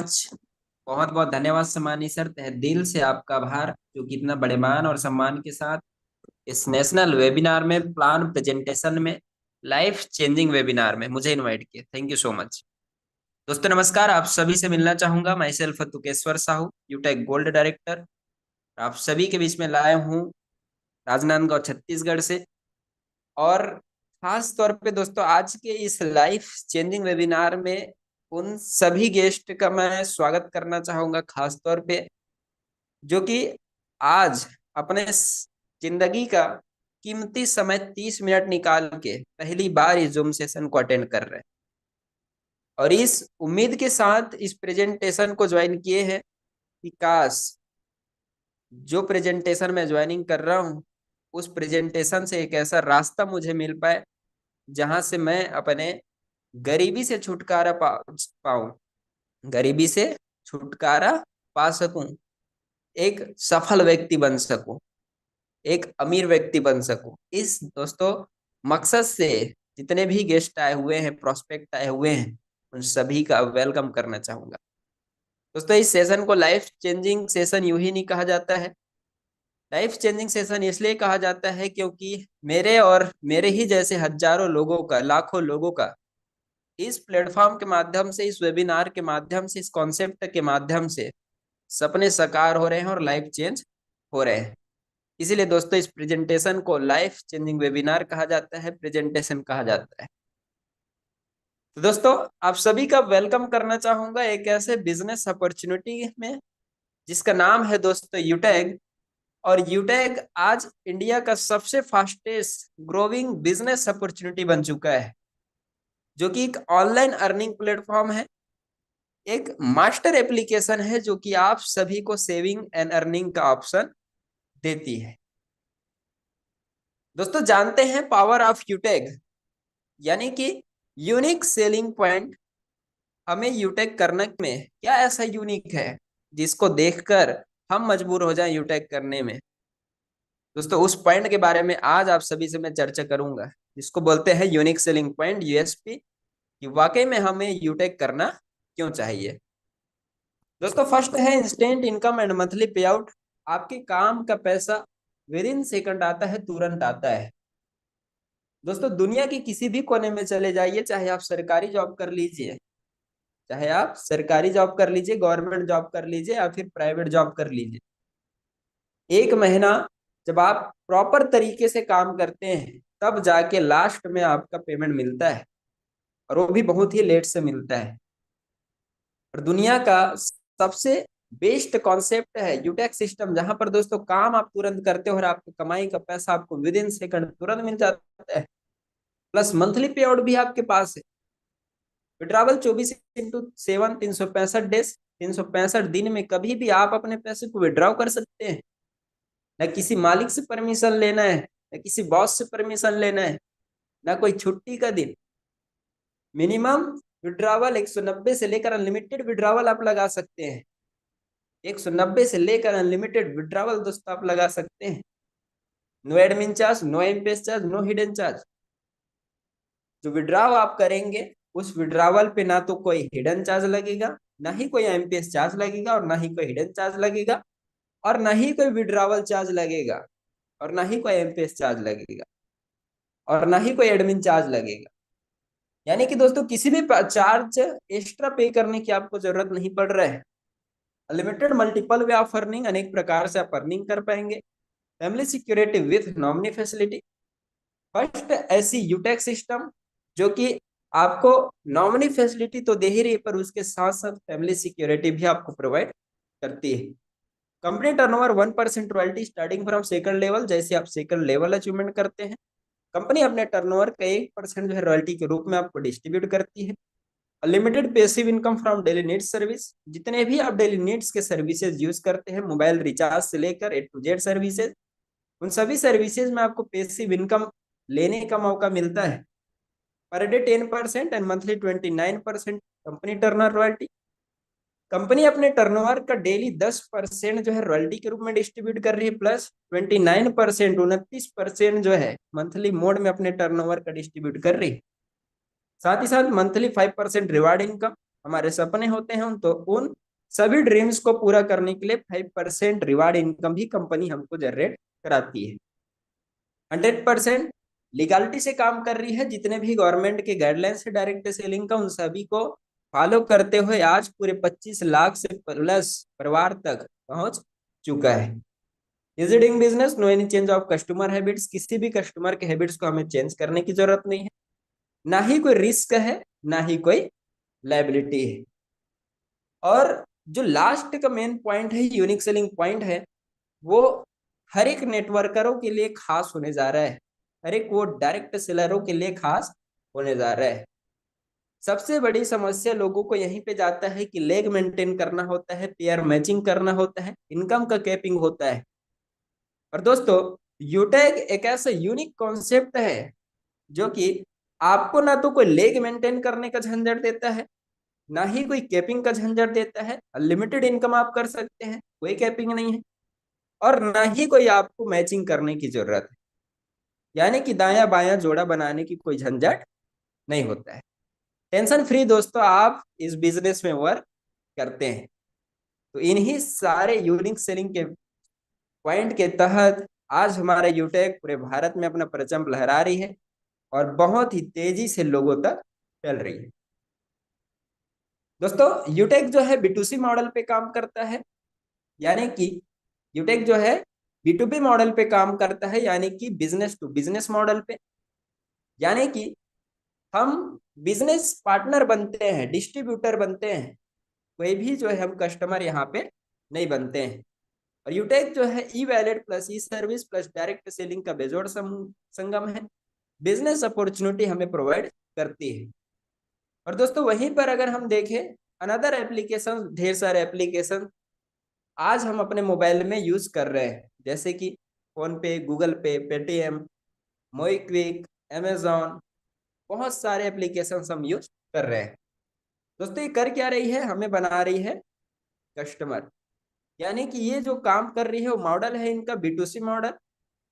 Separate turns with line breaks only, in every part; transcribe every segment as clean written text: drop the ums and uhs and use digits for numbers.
Much. बहुत बहुत धन्यवाद सम्मानी सर, तहे दिल से आपका आभार जो कि इतना बड़े मान और सम्मान के साथ इस नेशनल वेबिनार में प्लान प्रेजेंटेशन में लाइफ चेंजिंग वेबिनार में मुझे इनवाइट किए। Thank you so much. दोस्तों नमस्कार, आप सभी से मिलना चाहूंगा। मैं सेल्फ तुकेश्वर साहू, यूटेक गोल्ड डायरेक्टर, आप सभी के बीच में लाया हूँ राजनांदगांव छत्तीसगढ़ से। और खास तौर पे दोस्तों आज के इस लाइफ चेंजिंग वेबिनार में उन सभी गेस्ट का मैं स्वागत करना चाहूंगा, खास तौर पे जो कि आज अपने जिंदगी का कीमती समय 30 मिनट निकाल के पहली बार इस जूम सेशन को अटेंड कर रहे हैं और इस उम्मीद के साथ इस प्रेजेंटेशन को ज्वाइन किए हैं कि काश जो प्रेजेंटेशन मैं ज्वाइनिंग कर रहा हूँ उस प्रेजेंटेशन से एक ऐसा रास्ता मुझे मिल पाए जहां से मैं अपने गरीबी से छुटकारा पाऊं, गरीबी से छुटकारा पा सकूं, एक सफल व्यक्ति बन सकूं, एक अमीर व्यक्ति बन सकूं। इस दोस्तों मकसद से जितने भी गेस्ट आए हुए हैं, प्रोस्पेक्ट आए हुए हैं, उन सभी का वेलकम करना चाहूंगा। दोस्तों इस सेशन को लाइफ चेंजिंग सेशन यूं ही नहीं कहा जाता है। लाइफ चेंजिंग सेशन इसलिए कहा जाता है क्योंकि मेरे और मेरे ही जैसे हजारों लोगों का, लाखों लोगों का इस प्लेटफॉर्म के माध्यम से, इस वेबिनार के माध्यम से, इस कॉन्सेप्ट के माध्यम से सपने साकार हो रहे हैं और लाइफ चेंज हो रहे हैं। इसीलिए दोस्तों इस प्रेजेंटेशन को लाइफ चेंजिंग वेबिनार कहा जाता है, प्रेजेंटेशन कहा जाता है। तो दोस्तों आप सभी का वेलकम करना चाहूंगा एक ऐसे बिजनेस अपॉर्चुनिटी में जिसका नाम है दोस्तों यूटैग। और यूटैग आज इंडिया का सबसे फास्टेस्ट ग्रोविंग बिजनेस अपॉर्चुनिटी बन चुका है, जो कि एक ऑनलाइन अर्निंग प्लेटफॉर्म है, एक मास्टर एप्लीकेशन है जो कि आप सभी को सेविंग एंड अर्निंग का ऑप्शन देती है। दोस्तों जानते हैं पावर ऑफ यूटेक, यानी कि यूनिक सेलिंग पॉइंट। हमें यूटेक करने में क्या ऐसा यूनिक है जिसको देखकर हम मजबूर हो जाएं यूटेक करने में। दोस्तों उस पॉइंट के बारे में आज आप सभी से मैं चर्चा करूंगा, जिसको बोलते हैं यूनिक सेलिंग पॉइंट, यूएसपी, कि वाकई में हमें यूटेक करना क्यों चाहिए। दोस्तों फर्स्ट है इंस्टेंट इनकम एंड मंथली पे आउट। आपके काम का पैसा विद इन सेकंड आता है, तुरंत आता है। दोस्तों दुनिया के किसी भी कोने में चले जाइए, चाहे आप सरकारी जॉब कर लीजिए, चाहे आप सरकारी जॉब कर लीजिए, गवर्नमेंट जॉब कर लीजिए या फिर प्राइवेट जॉब कर लीजिए, एक महीना जब आप प्रॉपर तरीके से काम करते हैं तब जाके लास्ट में आपका पेमेंट मिलता है, और वो भी बहुत ही लेट से मिलता है। और दुनिया का सबसे बेस्ट कॉन्सेप्ट है यूटेक्स सिस्टम, जहां पर दोस्तों काम आप तुरंत करते हो और आपकी कमाई का पैसा आपको विद इन सेकंड तुरंत मिल जाता है, प्लस मंथली पे आउट भी आपके पास है। विड्रावल 24/7, 365 डेज, 365 दिन में कभी भी आप अपने पैसे को विड्रॉ कर सकते हैं। न किसी मालिक से परमिशन लेना है, न किसी बॉस से परमिशन लेना है, ना कोई छुट्टी का दिन। मिनिमम विड्रावल 190 से लेकर अनलिमिटेड विड्रावल आप लगा सकते हैं। 190 से लेकर अनलिमिटेड विड्रावल दोस्तों आप लगा सकते हैं। No admin charge, no MPS charge, no hidden charge. जो विड्रॉ आप करेंगे उस विड्रावल पे ना तो कोई हिडन चार्ज लगेगा, ना ही कोई एमपीएस चार्ज लगेगा, और ना ही कोई हिडन चार्ज लगेगा, और ना ही कोई विड्रावल चार्ज लगेगा, और ना ही कोई एमपीएस चार्ज लगेगा, और ना ही कोई एडमिन चार्ज लगेगा। यानी कि दोस्तों किसी भी चार्ज एक्स्ट्रा पे करने की आपको जरूरत नहीं पड़ रहा है। Unlimited multiple way of earning, अनेक प्रकार से आप अर्निंग कर पाएंगे। Family security with nominee facility. First ऐसी यूटेक सिस्टम जो कि आपको नॉमिनी फैसिलिटी तो दे ही रही है, पर उसके साथ साथ फैमिली सिक्योरिटी भी आपको प्रोवाइड करती है। Company turnover 1% royalty starting from second level. जैसे आप सेकंड लेवल अचीवमेंट करते हैं, कंपनी अपने टर्नओवर का 1% जो है रॉयल्टी के रूप में आपको डिस्ट्रीब्यूट करती है। Unlimited passive income from daily needs service. जितने भी आप डेली नीड्स के सर्विसेज यूज करते हैं, मोबाइल रिचार्ज से लेकर ए टू जेड सर्विसेज, उन सभी सर्विसेज में आपको पैसिव इनकम लेने का मौका मिलता है। Per day 10% and monthly 29% company turnover royalty. Company अपने टर्नओवर का डेली 10% जो है रॉयल्टी के रूप में डिस्ट्रीब्यूट कर रही है, प्लस 29%, 29% जो है मंथली मोड में अपने टर्नओवर का डिस्ट्रीब्यूट कर रही है। साथ ही साथ मंथली 5% रिवार्ड इनकम, हमारे सपने होते हैं, तो उन सभी ड्रीम्स को पूरा करने के लिए 5% रिवार्ड इनकम भी कंपनी हमको जनरेट कराती है। 100% लीगालिटी से काम कर रही है। जितने भी गवर्नमेंट के गाइडलाइंस है डायरेक्ट सेलिंग का, उन सभी को फॉलो करते हुए आज पूरे 25 लाख से प्लस परिवार तक पहुंच चुका है। Is doing business, no any change of customer habits, किसी भी कस्टमर के हैबिट्स को हमें चेंज करने की जरूरत नहीं है, ना ही कोई रिस्क है, ना ही कोई लाइबिलिटी है। और जो लास्ट का मेन पॉइंट है, यूनिक सेलिंग पॉइंट है, वो हर एक नेटवर्करों के लिए खास होने जा रहा है, हर एक वो डायरेक्ट सेलरों के लिए खास होने जा रहा है। सबसे बड़ी समस्या लोगों को यहीं पे जाता है कि लेग मेंटेन करना होता है, पेयर मैचिंग करना होता है, इनकम का कैपिंग होता है। और दोस्तों, यूटैग एक ऐसा यूनिक कॉन्सेप्ट है जो कि आपको ना तो कोई लेग मेंटेन करने का झंझट देता है, ना ही कोई कैपिंग का झंझट देता है। अनलिमिटेड इनकम आप कर सकते हैं, कोई कैपिंग नहीं है, और ना ही कोई आपको मैचिंग करने की जरूरत है, यानी कि दाया बायां जोड़ा बनाने की कोई झंझट नहीं होता है। टेंशन फ्री दोस्तों आप इस बिजनेस में वर्क करते हैं। तो इन्हीं सारे यूनिक सेलिंग के पॉइंट के तहत आज हमारा यूटेक पूरे भारत में अपना परचम लहरा रही है और बहुत ही तेजी से लोगों तक फैल रही है। दोस्तों, यूटेक जो है B2C मॉडल पे काम करता है, यानी कि यूटेक जो है B2B मॉडल पे काम करता है, यानी कि बिजनेस टू बिजनेस मॉडल पे। यानी कि हम बिजनेस पार्टनर बनते हैं, डिस्ट्रीब्यूटर बनते हैं, कोई भी जो है हम कस्टमर यहाँ पे नहीं बनते हैं। और यूटेक जो है ई वैलेट प्लस ई सर्विस प्लस डायरेक्ट सेलिंग का बेजोड़ संगम है, बिजनेस अपॉर्चुनिटी हमें प्रोवाइड करती है। और दोस्तों, वहीं पर अगर हम देखें अनदर एप्लीकेशन, ढेर सारे एप्लीकेशन आज हम अपने मोबाइल में यूज कर रहे हैं, जैसे कि फोन पे, गूगल पे, पेटीएम, मोईक्विक, अमेजॉन, बहुत सारे एप्लीकेशन हम यूज कर रहे हैं। दोस्तों, ये कर क्या रही है, हमें बना रही है कस्टमर। यानी कि ये जो काम कर रही है वो मॉडल है इनका B2C मॉडल।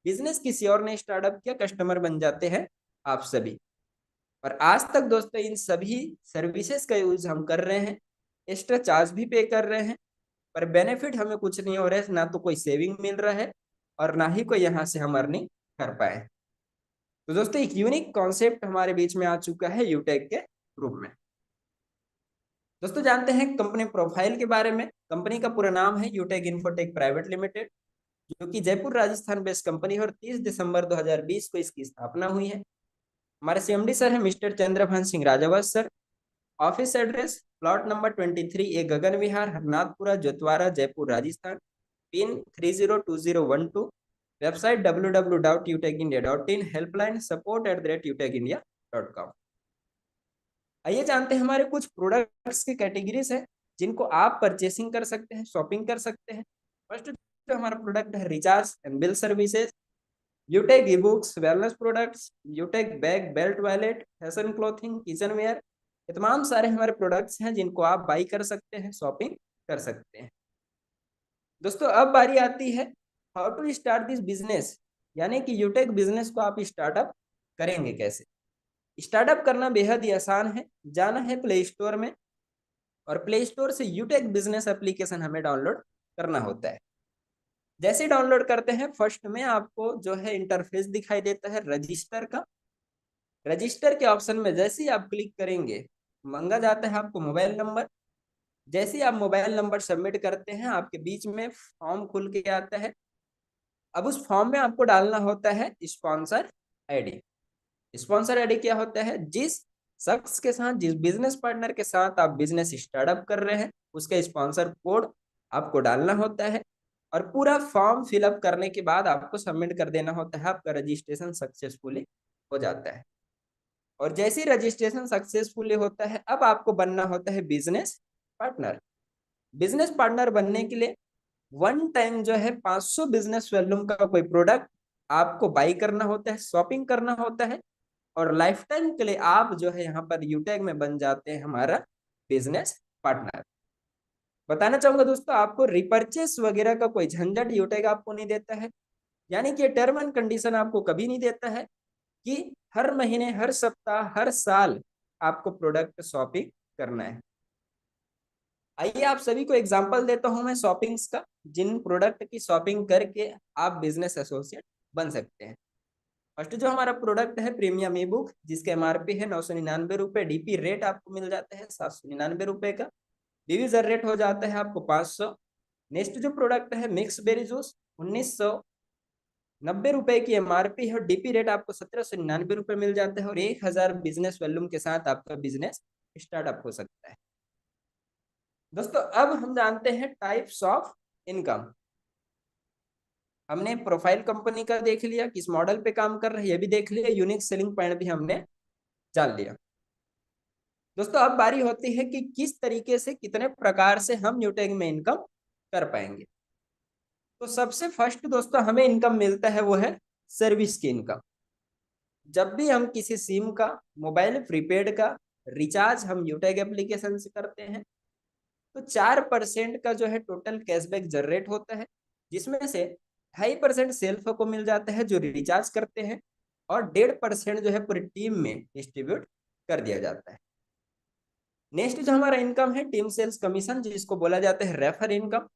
बिजनेस किसी और ने स्टार्टअप किया, कस्टमर बन जाते हैं आप सभी। और आज तक दोस्तों इन सभी सर्विसेज का यूज हम कर रहे हैं, एक्स्ट्रा चार्ज भी पे कर रहे हैं, पर बेनिफिट हमें कुछ नहीं हो रहा है, ना तो कोई सेविंग मिल रहा है और ना ही कोई यहाँ से हम अर्निंग कर पाए। तो दोस्तों, एक यूनिक कॉन्सेप्ट हमारे बीच में आ चुका है यूटेक के रूप में। दोस्तों, जानते हैं कंपनी प्रोफाइल के बारे में। कंपनी का पूरा नाम है यूटेक इन्फोटेक प्राइवेट लिमिटेड, जो कि जयपुर राजस्थान बेस्ड कंपनी है और 30 दिसंबर 2020 को इसकी स्थापना हुई है। हमारे CMD सर है mister Chandrabhan Singh Rajawat sir. Office address plot number 23 A Gagan Vihar, Harnathpura, Jotwara, Jaipur Rajasthan, pin 302012। Website www.utecindia.in, helpline support@utecindia.com। आइए जानते हैं हमारे कुछ प्रोडक्ट्स के कैटेगरीज है जिनको आप परचेसिंग कर सकते हैं, शॉपिंग कर सकते हैं। फर्स्ट जो हमारा प्रोडक्ट है, recharge and bill services, Utech e books, wellness products, Utech bag, belt, wallet, fashion clothing, kitchenware, ये तमाम सारे हमारे प्रोडक्ट्स हैं जिनको आप बाई कर सकते हैं, शॉपिंग कर सकते हैं। दोस्तों, अब बारी आती है how to start this business, यानी कि यूटेक बिजनेस को आप स्टार्टअप करेंगे कैसे। स्टार्टअप करना बेहद ही आसान है। जाना है प्ले स्टोर में और प्ले स्टोर से यूटेक बिजनेस एप्लीकेशन हमें डाउनलोड करना होता है। जैसे डाउनलोड करते हैं, फर्स्ट में आपको जो है इंटरफेस दिखाई देता है रजिस्टर का। रजिस्टर के ऑप्शन में जैसे ही आप क्लिक करेंगे, मांगा जाता है आपको मोबाइल नंबर। जैसे ही आप मोबाइल नंबर सबमिट करते हैं, आपके बीच में फॉर्म खुल के आता है। अब उस फॉर्म में आपको डालना होता है स्पॉन्सर आईडी। स्पॉन्सर आईडी क्या होता है, जिस शख्स के साथ, जिस बिजनेस पार्टनर के साथ आप बिजनेस स्टार्टअप कर रहे हैं, उसका स्पॉन्सर कोड आपको डालना होता है। और पूरा फॉर्म फिलअप करने के बाद आपको सबमिट कर देना होता है, आपका रजिस्ट्रेशन सक्सेसफुली हो जाता है। और जैसे ही रजिस्ट्रेशन सक्सेसफुली होता है, अब आपको बनना होता है बिजनेस पार्टनर। बिजनेस पार्टनर बनने के लिए वन टाइम जो है 500 बिजनेस वॉल्यूम का कोई प्रोडक्ट आपको बाई करना होता है, शॉपिंग करना होता है, और लाइफ टाइम के लिए आप जो है यहाँ पर यूटैग में बन जाते हैं हमारा बिजनेस पार्टनर। बताना चाहूंगा दोस्तों, आपको रिपर्चेस वगैरह का कोई झंझट यूटैग आपको नहीं देता है। यानी कि टर्म एंड कंडीशन आपको कभी नहीं देता है कि हर महीने, हर सप्ताह, हर साल आपको प्रोडक्ट शॉपिंग करना है। आइए आप सभी को एग्जांपल देता हूं मैं शॉपिंग्स का, जिन प्रोडक्ट की शॉपिंग करके आप बिजनेस एसोसिएट बन सकते हैं। फर्स्ट जो हमारा प्रोडक्ट है प्रीमियम ई बुक, जिसके एमआरपी है 999 रुपये, डीपी रेट आपको मिल जाता है 799 रुपये का, डिवीजन रेट हो जाता है आपको 500। नेक्स्ट जो प्रोडक्ट है मिक्स बेरी जूस, 1990 रुपये की एमआरपी है और डीपी रेट आपको 1799 रुपये मिल जाता है और 1000 बिजनेस वॉल्यूम के साथ आपका बिजनेस स्टार्टअप हो सकता है। दोस्तों अब हम जानते हैं टाइप्स ऑफ इनकम। हमने प्रोफाइल कंपनी का देख लिया, किस मॉडल पे काम कर रहे हैं ये भी देख लिया, यूनिक सेलिंग पॉइंट भी हमने जान लिया। दोस्तों अब बारी होती है कि किस तरीके से, कितने प्रकार से हम न्यूटेक में इनकम कर पाएंगे। तो सबसे फर्स्ट दोस्तों हमें इनकम मिलता है वो है सर्विस की इनकम। जब भी हम किसी सिम का, मोबाइल प्रीपेड का रिचार्ज हम यूटेक एप्लीकेशन से करते हैं तो 4% का जो है टोटल कैशबैक जनरेट होता है, जिसमें से 2.5% सेल्फ को मिल जाता है जो रिचार्ज करते हैं और 1.5% जो है पूरी टीम में डिस्ट्रीब्यूट कर दिया जाता है। नेक्स्ट जो हमारा इनकम है टीम सेल्स कमीशन, जिसको बोला जाता है रेफर इनकम।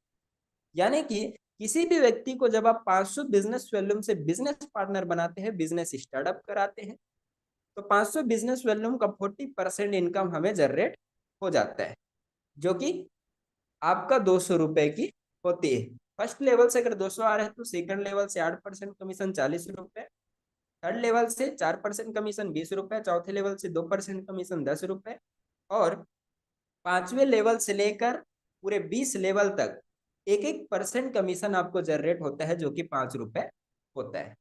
यानी कि किसी भी व्यक्ति को जब आप 500 बिजनेस वॉल्यूम से बिजनेस पार्टनर बनाते हैं, बिजनेस स्टार्टअप कराते हैं, तो 500 बिजनेस वॉल्यूम का 40% इनकम हमें जनरेट हो जाता है, जो कि आपका 200 रुपए की होती है। फर्स्ट लेवल से अगर 200 आ रहे हैं तो सेकंड लेवल से 8% कमीशन 40 रुपए, थर्ड लेवल से 4% कमीशन 20 रुपए, चौथे लेवल से 2% कमीशन 10 रुपए और पांचवें लेवल से लेकर पूरे 20 लेवल तक 1-1% कमीशन आपको जनरेट होता है, जो कि 5 रुपए होता है।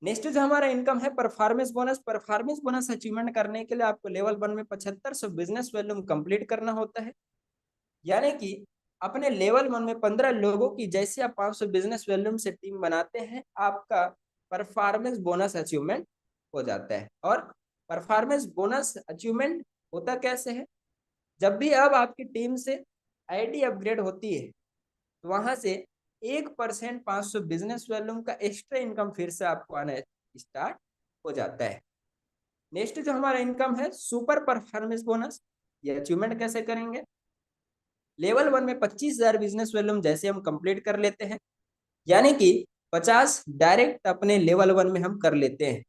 नेक्स्ट जो हमारा इनकम है performance bonus. Performance bonus achievement करने के लिए आपको लेवल 1 में 7500 बिजनेस वॉल्यूम कंप्लीट करना होता है। यानी कि अपने लेवल 1 में 15 लोगों की जैसे आप 500 बिजनेस वॉल्यूम से टीम बनाते हैं, आपका परफॉर्मेंस बोनस अचीवमेंट हो जाता है। और परफॉर्मेंस बोनस अचीवमेंट होता कैसे है, जब भी अब आपकी टीम से आईडी अपग्रेड होती है तो वहां से 1% 500 बिजनेस वॉल्यूम का एक्स्ट्रा इनकम फिर से आपको आना स्टार्ट हो जाता है। नेक्स्ट जो हमारा इनकम है सुपर परफॉर्मेंस बोनस, ये अचीवमेंट कैसे करेंगे। लेवल 1 में 25,000 बिजनेस वॉल्यूम जैसे हम कंप्लीट कर लेते हैं, यानी कि 50 डायरेक्ट अपने लेवल 1 में हम कर लेते हैं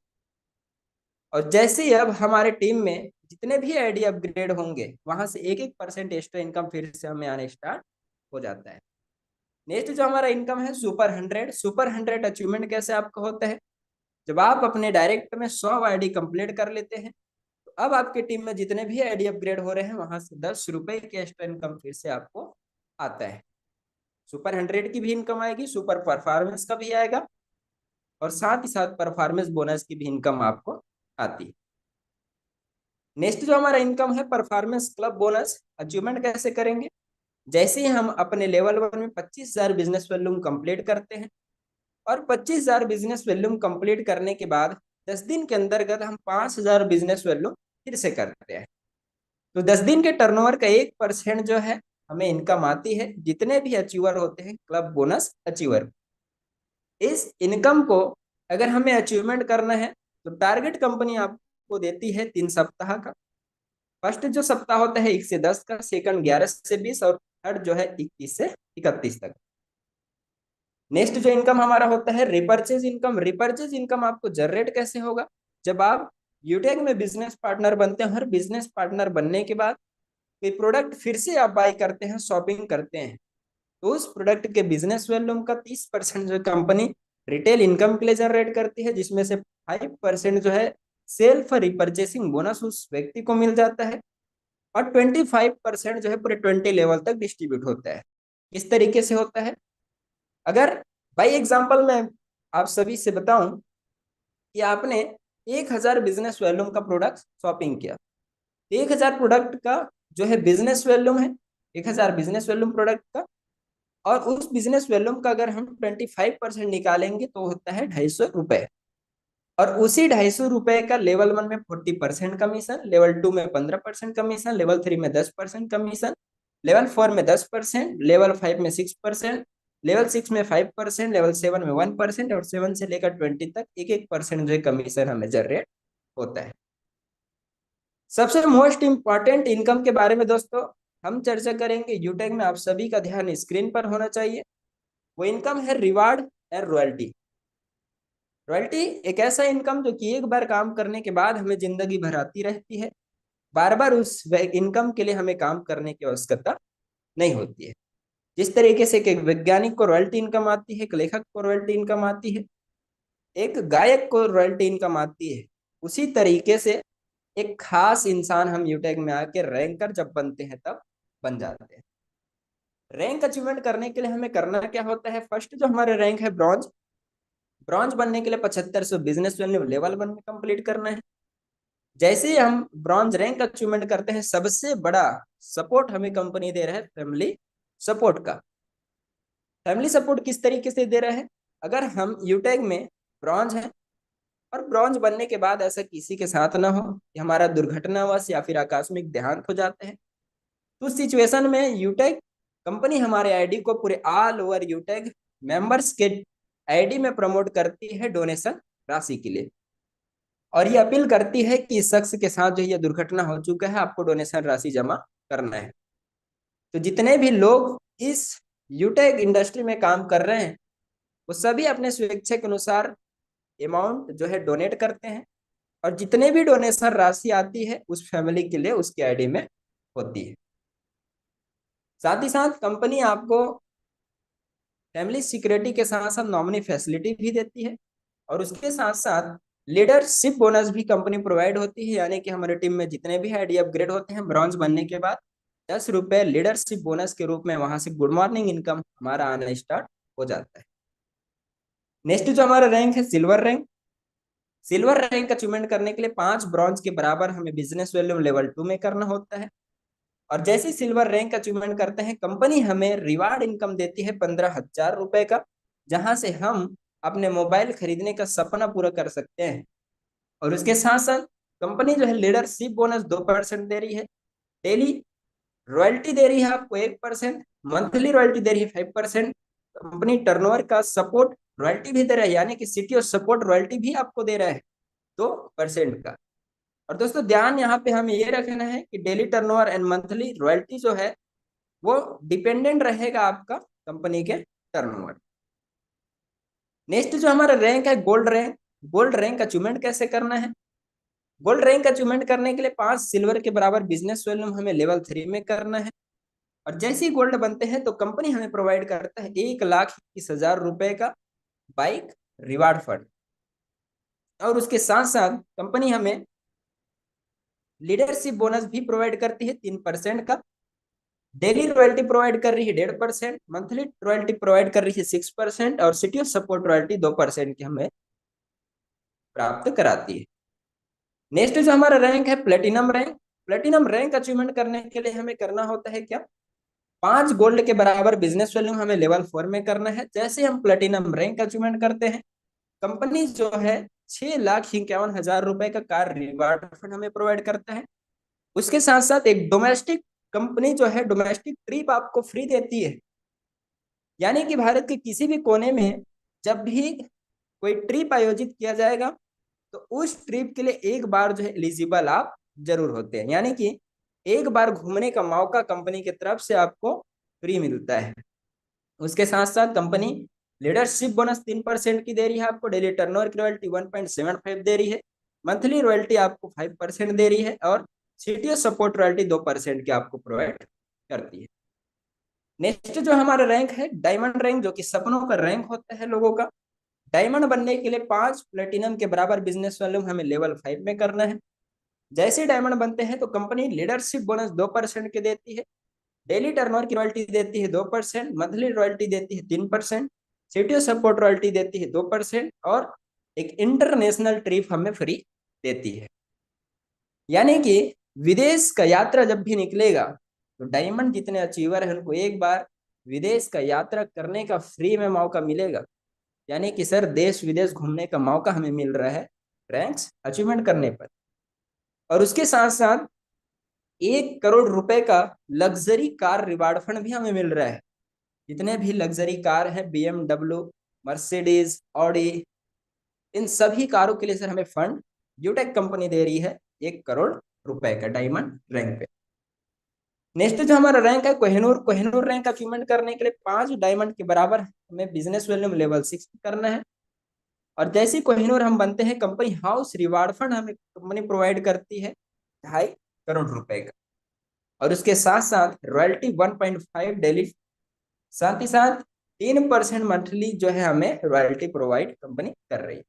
और जैसे ही अब हमारे टीम में जितने भी आईडी अपग्रेड होंगे वहां से 1-1% एक्स्ट्रा इनकम फिर से हमें आने स्टार्ट हो जाता है। नेक्स्ट जो हमारा इनकम है सुपर 100। सुपर 100 अचीवमेंट कैसे आपका होता है, जब आप अपने डायरेक्ट में 100 आईडी कंप्लीट कर लेते हैं तो अब आपकी टीम में जितने भी आईडी अपग्रेड हो रहे हैं वहां से 10 रुपए की एक्स्ट्रा इनकम फिर से आपको आता है। सुपर 100 की भी इनकम आएगी, सुपर परफॉर्मेंस का भी आएगा और साथ ही साथ परफॉर्मेंस बोनस की भी इनकम आपको आती है। नेक्स्ट जो हमारा इनकम है परफॉर्मेंस क्लब बोनस अचीवमेंट कैसे करेंगे। जैसे ही हम अपने लेवल 1 में 25,000 बिजनेस वॉल्यूम कंप्लीट करते हैं और 25,000 बिजनेस वॉल्यूम कंप्लीट करने के बाद 10 दिन के अंतर्गत हम 5,000 बिजनेस वॉल्यूम फिर से करते हैं, तो 10 दिन के टर्नओवर का 1% जो है हमें इनकम आती है, जितने भी अचीवर होते हैं क्लब बोनस अचीवर। इस इनकम को अगर हमें अचीवमेंट करना है तो टारगेट कंपनी आपको देती है 3 सप्ताह का। फर्स्ट जो सप्ताह होता है 1 से 10 का, सेकंड 11 से 20 और थर्ड जो है 21 से 31 तक। नेक्स्ट जो इनकम हमारा होता है रिपर्चेज इनकम। रिपर्चेज इनकम आपको जनरेट कैसे होगा, जब आप यूटेक में बिजनेस पार्टनर बनते हैं, हर बिजनेस पार्टनर बनने के बाद कोई प्रोडक्ट फिर से आप बाई करते हैं, शॉपिंग करते हैं, तो उस प्रोडक्ट के बिजनेस वॉल्यूम का 30% जो कंपनी रिटेल इनकम के लिए जनरेट करती है, जिसमें से 5% जो है सेल्फ रिपर्चेसिंग बोनस उस व्यक्ति को मिल जाता है और 25% जो है पूरे 20 लेवल तक डिस्ट्रीब्यूट होता है। इस तरीके से होता है। अगर बाई एग्जाम्पल मैं आप सभी से बताऊं कि आपने 1,000 बिजनेस वॉल्यूम का प्रोडक्ट शॉपिंग किया, 1,000 प्रोडक्ट का जो है बिजनेस वॉल्यूम है, 1,000 बिजनेस वॉल्यूम प्रोडक्ट का, और उस बिजनेस वॉल्यूम का अगर हम 25% निकालेंगे तो होता है 250 रुपए। और उसी 250 रुपए का लेवल 1 में 40% कमीशन, लेवल 2 में 15% कमीशन, लेवल 3 में 10% कमीशन, लेवल 4 में 10%, लेवल 5 में 6%, लेवल 6 में 5%, लेवल 7 में 1% और 7 से लेकर 20 तक 1-1% जो है कमीशन हमें जनरेट होता है। सबसे मोस्ट इंपॉर्टेंट इनकम के बारे में दोस्तों हम चर्चा करेंगे यूटेक में, आप सभी का ध्यान स्क्रीन पर होना चाहिए। वो इनकम है रिवार्ड एंड रॉयल्टी। रॉयल्टी एक ऐसा इनकम जो कि एक बार काम करने के बाद हमें जिंदगी भर आती रहती है, बार बार उस इनकम के लिए हमें काम करने की आवश्यकता नहीं होती है। जिस तरीके से एक वैज्ञानिक को रॉयल्टी इनकम आती है, एक लेखक को रॉयल्टी इनकम आती है, एक गायक को रॉयल्टी इनकम आती है, उसी तरीके से एक खास इंसान हम यूटेक में आके रैंकर जब बनते हैं तब बन जाते हैं। रैंक अचीवमेंट करने के लिए हमें करना क्या होता है? फर्स्ट जो हमारे रैंक है ब्रॉन्ज, ब्रॉन्ज बनने के लिए 7500 बिजनेस वैल्यू लेवल 1 में कंप्लीट करना है। जैसे ही हम ब्रॉन्ज रैंक अचीवमेंट करते हैं, सबसे बड़ा सपोर्ट हमें कंपनी दे रहा है फैमिली सपोर्ट का। फैमिली सपोर्ट किस तरीके से दे रहा है? अगर हम यूटेक में ब्रॉन्ज है और ब्रॉन्ज बनने के बाद ऐसा किसी के साथ ना हो कि हमारा दुर्घटनावश या फिर आकस्मिक देहांत हो जाते हैं, तो उस सिचुएशन में यूटेक कंपनी हमारे आईडी को पूरे ऑल ओवर यूटेक मेंबर्स के आईडी में प्रमोट करती है डोनेशन राशि के लिए, और ये अपील करती है कि इस शख्स के साथ जो ये दुर्घटना हो चुका है, आपको डोनेशन राशि जमा करना है। तो जितने भी लोग इस यूटेक इंडस्ट्री में काम कर रहे हैं, वो सभी अपने स्वेच्छा के अनुसार अमाउंट जो है डोनेट करते हैं, और जितने भी डोनेशन राशि आती है उस फैमिली के लिए उसकी आईडी में होती है। साथ ही साथ कंपनी आपको फैमिली सिक्योरिटी के साथ साथ नॉमिनी फैसिलिटी भी देती है, और उसके साथ साथ लीडरशिप बोनस भी कंपनी प्रोवाइड होती है। यानी कि हमारे टीम में जितने भी आईडी अपग्रेड होते हैं ब्रॉन्ज बनने के बाद, 10 रुपए लीडरशिप बोनस के रूप में वहां से गुड मॉर्निंग इनकम हमारा आना स्टार्ट हो जाता है। नेक्स्ट जो हमारा रैंक है silver rank. Silver rank achievement करने के लिए 5 ब्रॉन्ज के बराबर हमें बिजनेस वैल्यू लेवल 2 में करना होता है। और जैसे ही सिल्वर रैंक अचीवमेंट करते हैं, कंपनी हमें रिवार्ड इनकम देती है 15,000 रुपए का, जहां से हम अपने मोबाइल खरीदने का सपना पूरा कर सकते हैं। और उसके साथ साथ कंपनी जो है लीडरशिप बोनस 2% दे रही है, डेली रॉयल्टी दे रही है आपको 1%, मंथली रॉयल्टी दे रही है 5%, कंपनी टर्नओवर का सपोर्ट रॉयल्टी भी दे रहा है, यानी कि सिटी और सपोर्ट रॉयल्टी भी आपको दे रहा है 2% का। और दोस्तों ध्यान यहाँ पे हमें ये रखना है कि daily turnover and monthly royalty जो है वो डिपेंडेंट रहेगा आपका कंपनी के टर्नओवर। नेक्स्ट जो हमारा रैंक है gold rank. Gold rank achievement कैसे करना है? गोल्ड रैंक अचीवमेंट करने के लिए 5 सिल्वर के बराबर बिजनेस वैल्यू हमें लेवल 3 में करना है। और जैसे ही गोल्ड बनते हैं तो कंपनी हमें प्रोवाइड करता है 1,21,000 रुपए का बाइक रिवार्ड फंड। और उसके साथ साथ कंपनी हमें लीडरशिप बोनस भी प्रोवाइड करती है 3% का, डेली रॉयल्टी प्रोवाइड कर रही है 1.5%, मंथली रॉयल्टी प्रोवाइड कर रही है 6%, और सिटी ऑफ सपोर्ट रॉयल्टी 2% की हमें प्राप्त कराती है। नेक्स्ट जो हमारा रैंक है platinum rank. Platinum rank achievement करने के लिए हमें करना होता है क्या? 5 गोल्ड के बराबर बिजनेस वैल्यू हमें लेवल 4 में करना है। जैसे हम प्लेटिनम रैंक अचीवमेंट करते हैं, कंपनी जो है 6,51,000 रुपए का कार रिवार्ड फंड हमें प्रोवाइड करता है। उसके साथ साथ एक डोमेस्टिक कंपनी जो है डोमेस्टिक ट्रिप आपको फ्री देती है। यानी कि भारत के किसी भी कोने में जब भी कोई ट्रिप आयोजित किया जाएगा, तो उस ट्रिप के लिए एक बार जो है एलिजिबल आप जरूर होते हैं। यानी कि एक बार घूमने का मौका कंपनी की तरफ से आपको फ्री मिलता है। उसके साथ साथ कंपनी लीडरशिप बोनस 3% की दे रही है आपको, डेली टर्नओवर की रॉयल्टी 1.75 दे रही है, मंथली रॉयल्टी आपको 5% दे रही है, और सिटी सपोर्ट रॉयल्टी 2% की आपको प्रोवाइड करती है। नेक्स्ट जो हमारा रैंक है डायमंड रैंक, जो कि सपनों का रैंक होता है लोगों का। डायमंड बनने के लिए 5 प्लेटिनम के बराबर बिजनेस वैल्यू हमें लेवल 5 में करना है। जैसे डायमंड बनते हैं तो कंपनी लीडरशिप बोनस 2% के देती है, डेली टर्नओवर की रॉयल्टी देती है 2%, मंथली रॉयल्टी देती है 3%, सिटी सपोर्ट रॉयल्टी देती है 2%, और एक इंटरनेशनल ट्रिप हमें फ्री देती है। यानी कि विदेश का यात्रा जब भी निकलेगा तो डायमंड जितने अचीवर हैं उनको एक बार विदेश का यात्रा करने का फ्री में मौका मिलेगा। यानी कि सर देश विदेश घूमने का मौका हमें मिल रहा है रैंक्स अचीवमेंट करने पर। और उसके साथ साथ 1 करोड़ रुपए का लग्जरी कार रिवार्ड फंड भी हमें मिल रहा है। जितने भी लग्जरी कार है BMW, मर्सिडीज, ऑडी, इन सभी कारों के लिए सर हमें फंड यूटेक कंपनी दे रही है 1 करोड़ रुपए का डायमंड रैंक पे। नेक्स्ट जो हमारा रैंक है कोहिनूर, कोहिनूर रैंक अचीवमेंट करने के लिए 5 डायमंड के बराबर हमें बिजनेस वैल्यू लेवल 6 करना है। और जैसे ही कोहिनूर हम बनते हैं, कंपनी हाउस रिवार्ड फंड हमें कंपनी प्रोवाइड करती है 2.5 करोड़ रुपए का। और उसके साथ साथ रॉयल्टी 1.5 डेली, साथ ही साथ 3% मंथली जो है हमें रॉयल्टी प्रोवाइड कंपनी कर रही है।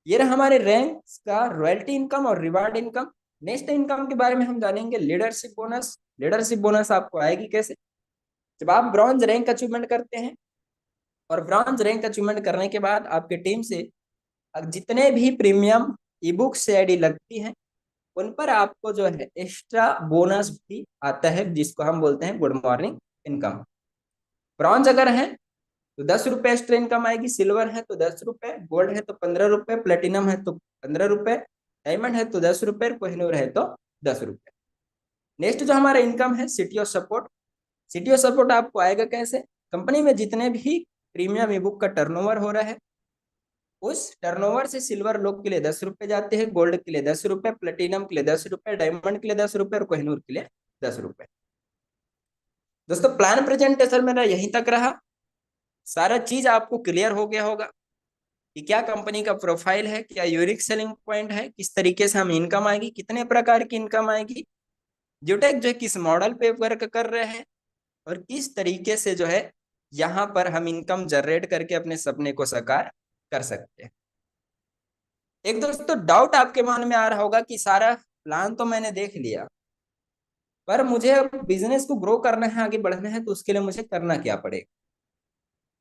ये रहा हमारे रैंक्स का रॉयल्टी इनकम और रिवार्ड इनकम। नेक्स्ट इनकम के बारे में हम जानेंगे लीडरशिप बोनस। लीडरशिप बोनस आपको आएगी कैसे? जब आप ब्रॉन्ज रैंक अचीवमेंट करते हैं, और ब्रॉन्ज रैंक अचीवमेंट करने के बाद आपके टीम से जितने भी प्रीमियम ई बुक से आईडी लगती हैं, उन पर आपको जो है एक्स्ट्रा बोनस भी आता है, जिसको हम बोलते हैं गुड मॉर्निंग इनकम। ब्रॉन्ज अगर है तो 10 रुपए एक्स्ट्रा इनकम आएगी, सिल्वर है तो 10 रुपए, गोल्ड है तो 15 रुपए, प्लेटिनम है तो 15 रुपए, डायमंड है तो 10 रुपए, कोहिनूर है तो 10 रुपए। नेक्स्ट जो हमारा इनकम है city of support. City of support आपको आएगा कैसे? कंपनी में जितने भी प्रीमियम ई बुक का टर्नओवर हो रहा है, उस टर्नओवर से सिल्वर लोग के लिए 10 रुपए जाते हैं, गोल्ड के लिए 10 रुपए, प्लेटिनम के लिए 10 रुपए, डायमंड के लिए 10 रुपए और कोहिनूर के लिए 10 रुपए। दोस्तों प्लान प्रेजेंटेशन मेरा यहीं तक रहा। सारा चीज आपको क्लियर हो गया होगा कि क्या कंपनी का प्रोफाइल है, क्या यूनिक सेलिंग पॉइंट है, किस तरीके से हम इनकम आएगी, कितने प्रकार की इनकम आएगी, ज्यूटेक जो है किस मॉडल पे वर्क कर रहे हैं, और किस तरीके से जो है यहाँ पर हम इनकम जनरेट करके अपने सपने को साकार कर सकते हैं। एक दोस्तों डाउट आपके मन में आ रहा होगा कि सारा प्लान तो मैंने देख लिया, पर मुझे अब बिजनेस को ग्रो करना है, आगे बढ़ना है, तो उसके लिए मुझे करना क्या पड़ेगा?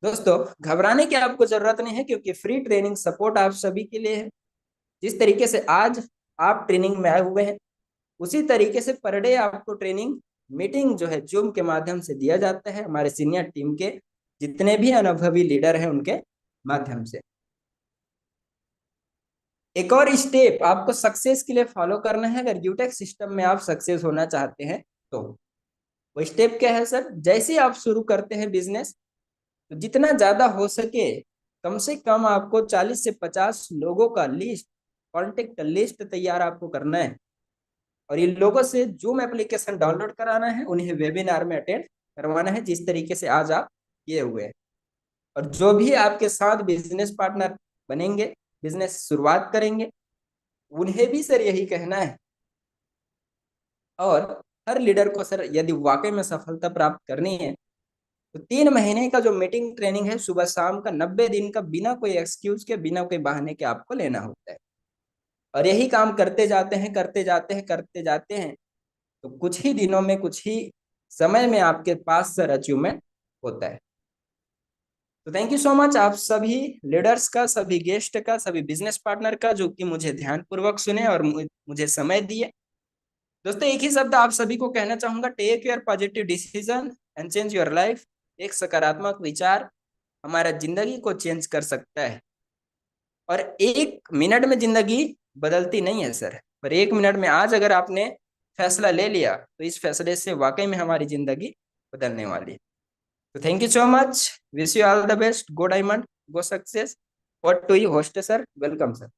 दोस्तों घबराने की आपको जरूरत नहीं है, क्योंकि फ्री ट्रेनिंग सपोर्ट आप सभी के लिए है। जिस तरीके से आज आप ट्रेनिंग में आए हुए हैं, उसी तरीके से पर डे आपको ट्रेनिंग मीटिंग जो है जूम के माध्यम से दिया जाता है, हमारे सीनियर टीम के जितने भी अनुभवी लीडर हैं उनके माध्यम से। एक और स्टेप आपको सक्सेस के लिए फॉलो करना है, अगर यूटेक सिस्टम में आप सक्सेस होना चाहते हैं तो। वो स्टेप क्या है सर? जैसे ही आप शुरू करते हैं बिजनेस, तो जितना ज्यादा हो सके कम से कम आपको 40 से 50 लोगों का लिस्ट, कॉन्टेक्ट लिस्ट तैयार आपको करना है। और इन लोगों से जूम एप्लीकेशन डाउनलोड कराना है, उन्हें वेबिनार में अटेंड करवाना है, जिस तरीके से आज आप किए हुए हैं। और जो भी आपके साथ बिजनेस पार्टनर बनेंगे, बिजनेस शुरुआत करेंगे, उन्हें भी सर यही कहना है। और हर लीडर को सर यदि वाकई में सफलता प्राप्त करनी है, तो 3 महीने का जो मीटिंग ट्रेनिंग है, सुबह शाम का 90 दिन का, बिना कोई एक्सक्यूज के, बिना कोई बहाने के आपको लेना होता है। और यही काम करते जाते हैं, करते जाते हैं, करते जाते हैं, तो कुछ ही दिनों में, कुछ ही समय में आपके पास सर अचीवमेंट होता है। तो थैंक यू सो मच आप सभी लीडर्स का, सभी गेस्ट का, सभी बिजनेस पार्टनर का, जो कि मुझे ध्यानपूर्वक सुने और मुझे समय दिए। दोस्तों एक ही शब्द आप सभी को कहना चाहूंगा, take your positive decision and change your life. एक सकारात्मक विचार हमारा जिंदगी को चेंज कर सकता है। और 1 मिनट में जिंदगी बदलती नहीं है सर, पर 1 मिनट में आज अगर आपने फैसला ले लिया, तो इस फैसले से वाकई में हमारी जिंदगी बदलने वाली है। तो thank you so much, wish you all the best, go diamond, go success. और to you host sir, welcome sir.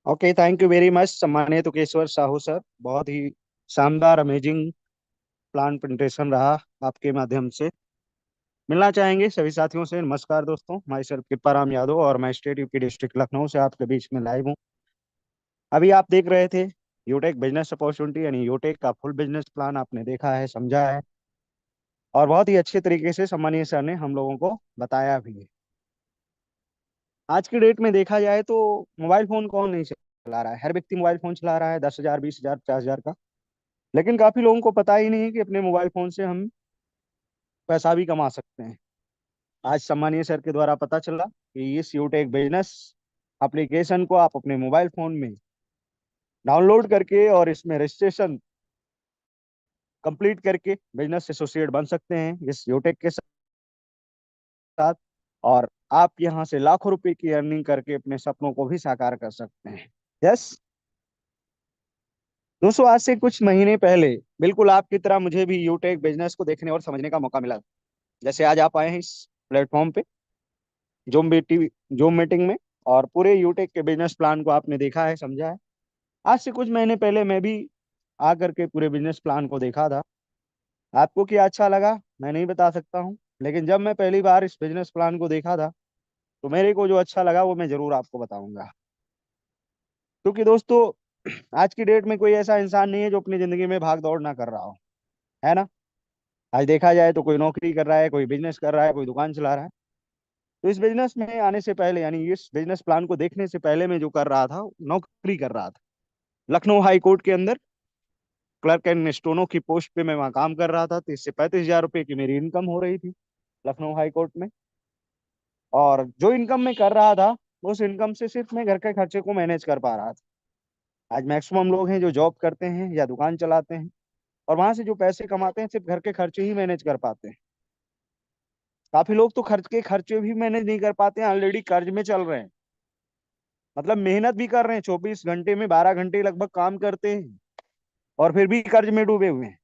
Okay, thank you very much सम्मानित तुकेश्वर साहू सर। बहुत ही शानदार अमेजिंग प्लान प्रेजेंटेशन रहा आपके माध्यम से। मिलना चाहेंगे सभी साथियों से। नमस्कार दोस्तों, माई सेल्फ कृपाराम यादव और मैं स्टेट यूपी डिस्ट्रिक्ट लखनऊ से आपके बीच में लाइव हूँ। अभी आप देख रहे थे यूटेक बिजनेस अपॉर्चुनिटी, यानी यूटेक का फुल बिजनेस प्लान आपने देखा है, समझा है, और बहुत ही अच्छे तरीके से सम्मानीय सर ने हम लोगों को बताया भी है। आज की डेट में देखा जाए तो मोबाइल फोन कौन नहीं चला रहा है? हर व्यक्ति मोबाइल फोन चला रहा है, 10,000, 20,000, 50,000 का। लेकिन काफी लोगों को पता ही नहीं है कि अपने मोबाइल फोन से हम पैसा भी कमा सकते हैं। आज सम्मानीय सर के द्वारा पता चला कि इस यूटेक बिजनेस एप्लीकेशन को आप अपने मोबाइल फोन में डाउनलोड करके और इसमें रजिस्ट्रेशन कंप्लीट करके बिजनेस एसोसिएट बन सकते हैं इस यूटेक के साथ। और आप यहां से लाखों रुपए की अर्निंग करके अपने सपनों को भी साकार कर सकते हैं। यस दोस्तों, आज से कुछ महीने पहले बिल्कुल आपकी तरह मुझे भी यूटेक बिजनेस को देखने और समझने का मौका मिला। जैसे आज आप आए हैं इस प्लेटफॉर्म पे, जूम मीटिंग, जूम मीटिंग में, और पूरे यूटेक के बिजनेस प्लान को आपने देखा है, समझा है। आज से कुछ महीने पहले मैं भी आकर के पूरे बिजनेस प्लान को देखा था। आपको क्या अच्छा लगा मैं नहीं बता सकता हूँ, लेकिन जब मैं पहली बार इस बिजनेस प्लान को देखा था, तो मेरे को जो अच्छा लगा वो मैं जरूर आपको बताऊंगा। क्योंकि दोस्तों, आज की डेट में कोई ऐसा इंसान नहीं है जो अपनी जिंदगी में भाग दौड़ ना कर रहा हो, है ना। आज देखा जाए तो कोई नौकरी कर रहा है, कोई बिजनेस कर रहा है, कोई दुकान चला रहा है। तो इस बिजनेस में आने से पहले, यानी इस बिजनेस प्लान को देखने से पहले, मैं जो कर रहा था, नौकरी कर रहा था लखनऊ हाई कोर्ट के अंदर। क्लर्क एंड स्टोनो की पोस्ट पे मैं वहाँ काम कर रहा था। 30 से 35 हजार रुपए की मेरी इनकम हो रही थी लखनऊ हाई कोर्ट में। और जो इनकम मैं कर रहा था, उस इनकम से सिर्फ मैं घर के खर्चे को मैनेज कर पा रहा था। आज मैक्सिमम लोग हैं जो जॉब करते हैं या दुकान चलाते हैं, और वहां से जो पैसे कमाते हैं सिर्फ घर के खर्चे ही मैनेज कर पाते हैं। काफी लोग तो खर्च के खर्चे भी मैनेज नहीं कर पाते हैं, ऑलरेडी कर्ज में चल रहे हैं। मतलब मेहनत भी कर रहे हैं, 24 घंटे में 12 घंटे लगभग काम करते हैं, और फिर भी कर्ज में डूबे हुए हैं।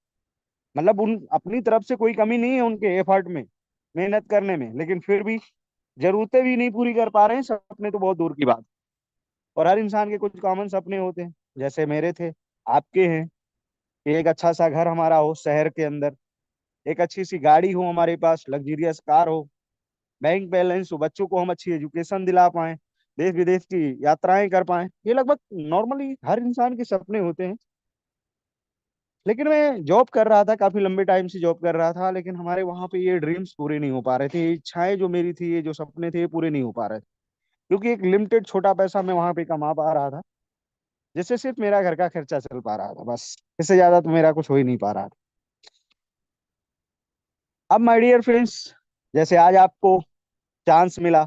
मतलब उन अपनी तरफ से कोई कमी नहीं है उनके एफर्ट में, मेहनत करने में, लेकिन फिर भी जरूरतें भी नहीं पूरी कर पा रहे हैं, सपने तो बहुत दूर की बात। और हर इंसान के कुछ कॉमन सपने होते हैं, जैसे मेरे थे, आपके हैं, कि एक अच्छा सा घर हमारा हो शहर के अंदर, एक अच्छी सी गाड़ी हो हमारे पास, लग्जरियस कार हो, बैंक बैलेंस हो, बच्चों को हम अच्छी एजुकेशन दिला पाएं, देश विदेश की यात्राएं कर पाएं। ये लगभग नॉर्मली हर इंसान के सपने होते हैं। लेकिन मैं जॉब कर रहा था, काफी लंबे टाइम से जॉब कर रहा था, लेकिन हमारे वहां पे ये ड्रीम्स पूरे नहीं हो पा रहे थे, ये इच्छाएं जो मेरी थी, ये जो सपने थे, ये पूरे नहीं हो पा रहे थे। क्योंकि एक लिमिटेड छोटा पैसा मैं वहां पे कमा पा रहा था, जिससे सिर्फ मेरा घर का खर्चा चल पा रहा था, बस। इससे ज्यादा तो मेरा कुछ हो ही नहीं पा रहा था। अब माय डियर फ्रेंड्स, जैसे आज आपको चांस मिला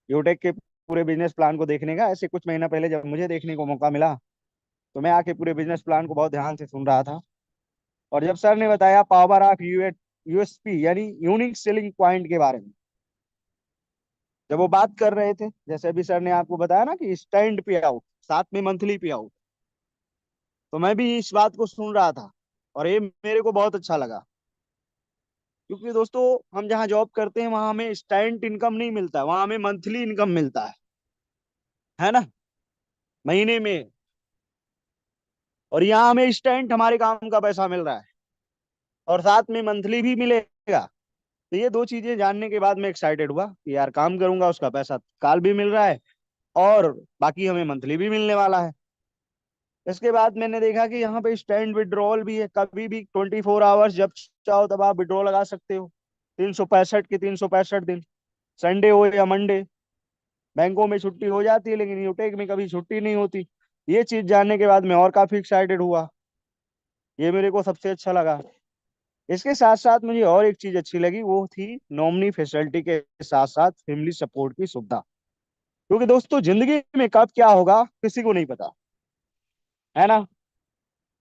यूटेक के पूरे बिजनेस प्लान को देखने का, ऐसे कुछ महीना पहले जब मुझे देखने को मौका मिला, तो मैं आके पूरे बिजनेस प्लान को बहुत ध्यान से सुन रहा था। और जब सर ने बताया पावर ऑफ यूएसपी, यानी यूनिक सेलिंग पॉइंट के बारे में, जब वो बात कर रहे थे, जैसे अभी सर ने आपको बताया ना कि स्टैंड पे आउट, साथ में मंथली पे आउट, तो मैं भी इस बात को सुन रहा था, और ये मेरे को बहुत अच्छा लगा। क्योंकि दोस्तों, हम जहाँ जॉब करते हैं वहां हमें स्टैंड इनकम नहीं मिलता, वहां हमें मंथली इनकम मिलता है ना, महीने में। और यहाँ हमें स्टैंड हमारे काम का पैसा मिल रहा है, और साथ में मंथली भी मिलेगा। तो ये दो चीजें जानने के बाद मैं एक्साइटेड हुआ कि यार काम करूंगा, उसका पैसा काल भी मिल रहा है, और बाकी हमें मंथली भी मिलने वाला है। इसके बाद मैंने देखा कि यहाँ पे स्टैंड विड्रॉल भी है, कभी भी 24 आवर्स जब चाहो तब आप विड्रॉ लगा सकते हो, 365 के 365 दिन, संडे हो या मंडे। बैंकों में छुट्टी हो जाती है, लेकिन यूटेक में कभी छुट्टी नहीं होती। ये चीज जानने के बाद मैं और काफी एक्साइटेड हुआ, ये मेरे को सबसे अच्छा लगा। इसके साथ साथ मुझे और एक चीज अच्छी लगी, वो थी नॉमिनी फैसिलिटी के साथ साथ फैमिली सपोर्ट की सुविधा। क्योंकि दोस्तों, जिंदगी में कब क्या होगा किसी को नहीं पता, है ना।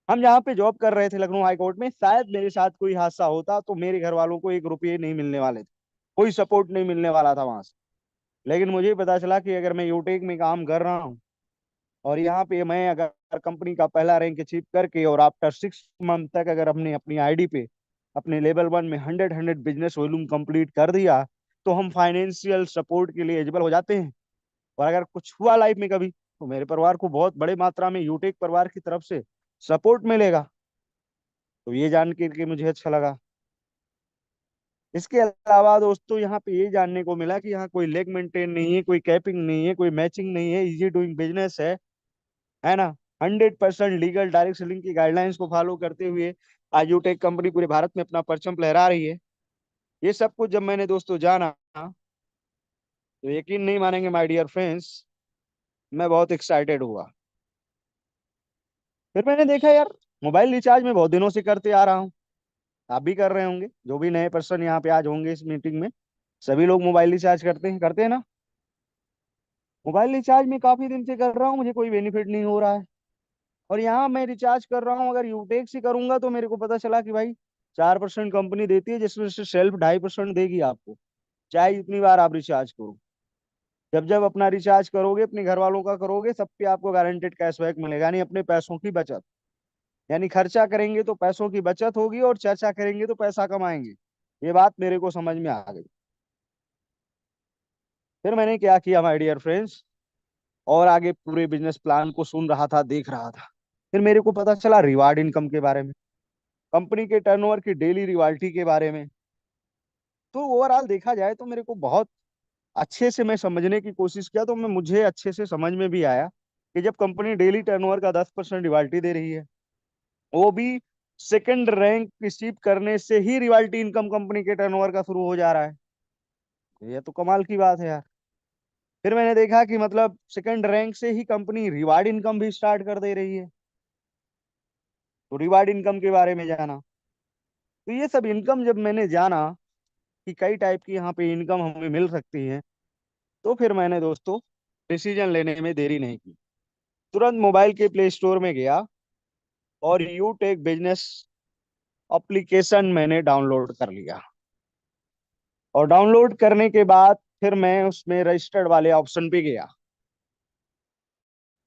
हम जहाँ पे जॉब कर रहे थे लखनऊ हाई कोर्ट में, शायद मेरे साथ कोई हादसा होता तो मेरे घर वालों को 1 रुपये नहीं मिलने वाले थे, कोई सपोर्ट नहीं मिलने वाला था वहां से। लेकिन मुझे पता चला कि अगर मैं यूटेक में काम कर रहा हूँ, और यहाँ पे मैं अगर कंपनी का पहला रैंक अचीव करके, और आफ्टर 6 मंथ तक अगर हमने अपनी आईडी पे अपने लेवल 1 में 100 बिजनेस वॉल्यूम कंप्लीट कर दिया, तो हम फाइनेंशियल सपोर्ट के लिए एलिजिबल हो जाते हैं। और अगर कुछ हुआ लाइफ में कभी, तो मेरे परिवार को बहुत बड़े मात्रा में यूटेक परिवार की तरफ से सपोर्ट मिलेगा। तो ये जान के मुझे अच्छा लगा। इसके अलावा दोस्तों, यहाँ पे ये जानने को मिला कि यहाँ कोई लेग मेंटेन नहीं है, कोई कैपिंग नहीं है, कोई मैचिंग नहीं है, इजी डूइंग बिजनेस है ना। 100% लीगल डायरेक्ट सेलिंग की गाइडलाइंस को फॉलो करते हुए आज यूटेक कंपनी पूरे भारत में अपना परचम लहरा रही है। ये सब कुछ जब मैंने दोस्तों जाना, तो यकीन नहीं मानेंगे माय डियर फ्रेंड्स, मैं बहुत एक्साइटेड हुआ। फिर मैंने देखा यार, मोबाइल रिचार्ज में बहुत दिनों से करते आ रहा हूँ, आप भी कर रहे होंगे, जो भी नए पर्सन यहाँ पे आज होंगे इस मीटिंग में, सभी लोग मोबाइल रिचार्ज करते हैं ना। मोबाइल रिचार्ज में काफी दिन से कर रहा हूँ, मुझे कोई बेनिफिट नहीं हो रहा है। और यहाँ मैं रिचार्ज कर रहा हूँ, अगर यूटेक से करूंगा तो मेरे को पता चला कि भाई 4% कंपनी देती है, जिसमें से सेल्फ 2.5% देगी आपको, चाहे जितनी बार आप रिचार्ज करो। जब जब अपना रिचार्ज करोगे, अपने घर वालों का करोगे, सब पे आपको गारंटेड कैशबैक मिलेगा, यानी अपने पैसों की बचत। यानी खर्चा करेंगे तो पैसों की बचत होगी, और चर्चा करेंगे तो पैसा कमाएंगे। ये बात मेरे को समझ में आ गई। फिर मैंने क्या किया माय डियर फ्रेंड्स, और आगे पूरे बिजनेस प्लान को सुन रहा था, देख रहा था। फिर मेरे को पता चला रिवार्ड इनकम के बारे में, कंपनी के टर्नओवर की डेली रिवाल्टी के बारे में। तो ओवरऑल देखा जाए तो मेरे को बहुत अच्छे से मैं समझने की कोशिश किया, तो मैं मुझे अच्छे से समझ में भी आया कि जब कंपनी डेली टर्नओवर का 10% रिवाल्टी दे रही है, वो भी सेकंड रैंक रिसीव करने से ही रिवाल्टी इनकम कंपनी के टर्नओवर का शुरू हो जा रहा है, ये तो कमाल की बात है यार। फिर मैंने देखा कि मतलब सेकंड रैंक से ही कंपनी रिवार्ड इनकम भी स्टार्ट कर दे रही है। तो रिवार्ड इनकम के बारे में जाना, तो ये सब इनकम जब मैंने जाना कि कई टाइप की यहाँ पे इनकम हमें मिल सकती है, तो फिर मैंने दोस्तों डिसीजन लेने में देरी नहीं की। तुरंत मोबाइल के प्ले स्टोर में गया और यू टेक बिजनेस एप्लीकेशन मैंने डाउनलोड कर लिया। और डाउनलोड करने के बाद फिर मैं उसमें रजिस्टर्ड वाले ऑप्शन पे गया।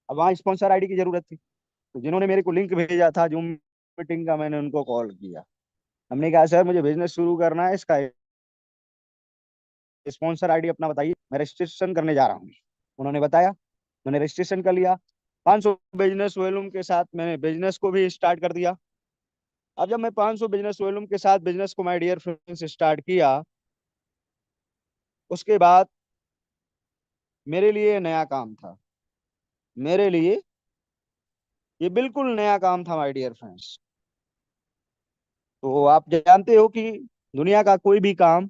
अब वहाँ स्पॉन्सर आईडी की जरूरत थी, तो जिन्होंने मेरे को लिंक भेजा था जूम मीटिंग का, मैंने उनको कॉल किया। हमने कहा सर मुझे बिजनेस शुरू करना है, इसका स्पॉन्सर आईडी अपना बताइए, मैं रजिस्ट्रेशन करने जा रहा हूँ। उन्होंने बताया, मैंने रजिस्ट्रेशन कर लिया। 500 बिजनेस वॉल्यूम के साथ मैंने बिजनेस को भी स्टार्ट कर दिया। अब जब मैं 500 बिजनेस वॉल्यूम के साथ बिजनेस को माय डियर फ्रेंड्स स्टार्ट किया, उसके बाद मेरे लिए नया काम था। मेरे लिए ये बिल्कुल नया काम था माय डियर फ्रेंड्स। तो आप जानते हो कि दुनिया का कोई भी काम,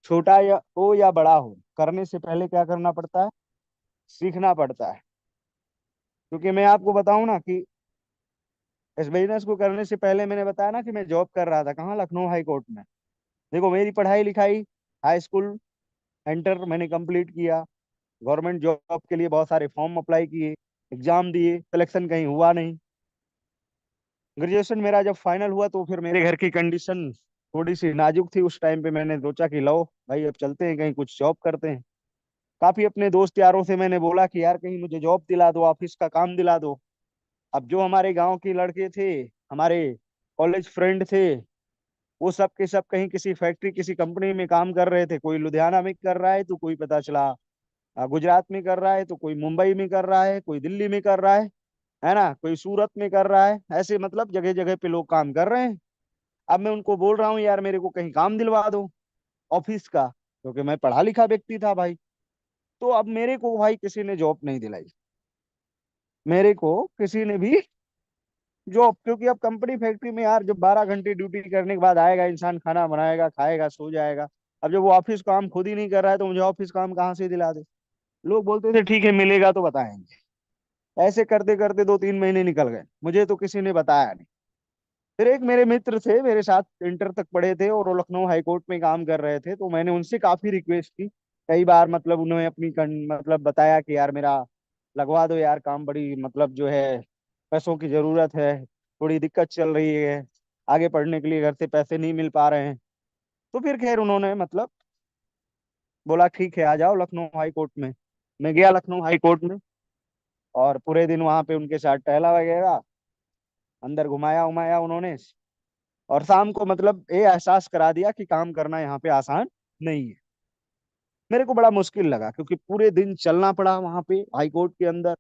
छोटा या हो या बड़ा हो, करने से पहले क्या करना पड़ता है? सीखना पड़ता है। क्योंकि मैं आपको बताऊं ना कि इस बिजनेस को करने से पहले मैंने बताया ना कि मैं जॉब कर रहा था कहाँ, लखनऊ हाई कोर्ट में। देखो मेरी पढ़ाई लिखाई, हाई स्कूल एंटर मैंने कंप्लीट किया, गवर्नमेंट जॉब के लिए बहुत सारे फॉर्म अप्लाई किए, एग्जाम दिए, सिलेक्शन कहीं हुआ नहीं। ग्रेजुएशन मेरा जब फाइनल हुआ तो फिर मेरे घर की कंडीशन थोड़ी सी नाजुक थी उस टाइम पे। मैंने सोचा कि लो भाई अब चलते हैं कहीं कुछ जॉब करते हैं। काफी अपने दोस्त यारों से मैंने बोला कि यार कहीं मुझे जॉब दिला दो, ऑफिस का काम दिला दो। अब जो हमारे गांव के लड़के थे, हमारे कॉलेज फ्रेंड थे, वो सब के सब कहीं किसी फैक्ट्री किसी कंपनी में काम कर रहे थे। कोई लुधियाना में कर रहा है तो कोई पता चला गुजरात में कर रहा है, तो कोई मुंबई में कर रहा है, कोई दिल्ली में कर रहा है ना, कोई सूरत में कर रहा है। ऐसे मतलब जगह जगह पे लोग काम कर रहे हैं। अब मैं उनको बोल रहा हूँ यार मेरे को कहीं काम दिलवा दो ऑफिस का, क्योंकि मैं पढ़ा लिखा व्यक्ति था भाई। तो अब मेरे को भाई किसी ने जॉब नहीं दिलाई, मेरे को किसी ने भी जॉब। क्योंकि अब कंपनी फैक्ट्री में यार जब 12 घंटे ड्यूटी करने के बाद आएगा इंसान, खाना बनाएगा, खाएगा, सो जाएगा। अब जब वो ऑफिस काम खुद ही नहीं कर रहा है तो मुझे ऑफिस काम कहाँ से दिला दे। लोग बोलते थे ठीक है मिलेगा तो बताएंगे। ऐसे करते करते 2-3 महीने निकल गए, मुझे तो किसी ने बताया नहीं। फिर एक मेरे मित्र थे, मेरे साथ इंटर तक पढ़े थे और वो लखनऊ हाई कोर्ट में काम कर रहे थे। तो मैंने उनसे काफी रिक्वेस्ट की, कई बार मतलब उन्होंने अपनी मतलब बताया कि यार मेरा लगवा दो यार काम, बड़ी मतलब जो है पैसों की जरूरत है, थोड़ी दिक्कत चल रही है, आगे पढ़ने के लिए घर से पैसे नहीं मिल पा रहे हैं। तो फिर खैर उन्होंने मतलब बोला ठीक है आ जाओ लखनऊ हाई कोर्ट में। मैं गया लखनऊ हाई कोर्ट में और पूरे दिन वहां पे उनके साथ टहला वगैरह, अंदर घुमाया उमाया उन्होंने। और शाम को मतलब ये एहसास करा दिया कि काम करना यहाँ पे आसान नहीं है। मेरे को बड़ा मुश्किल लगा क्योंकि पूरे दिन चलना पड़ा वहां पे हाई कोर्ट के अंदर।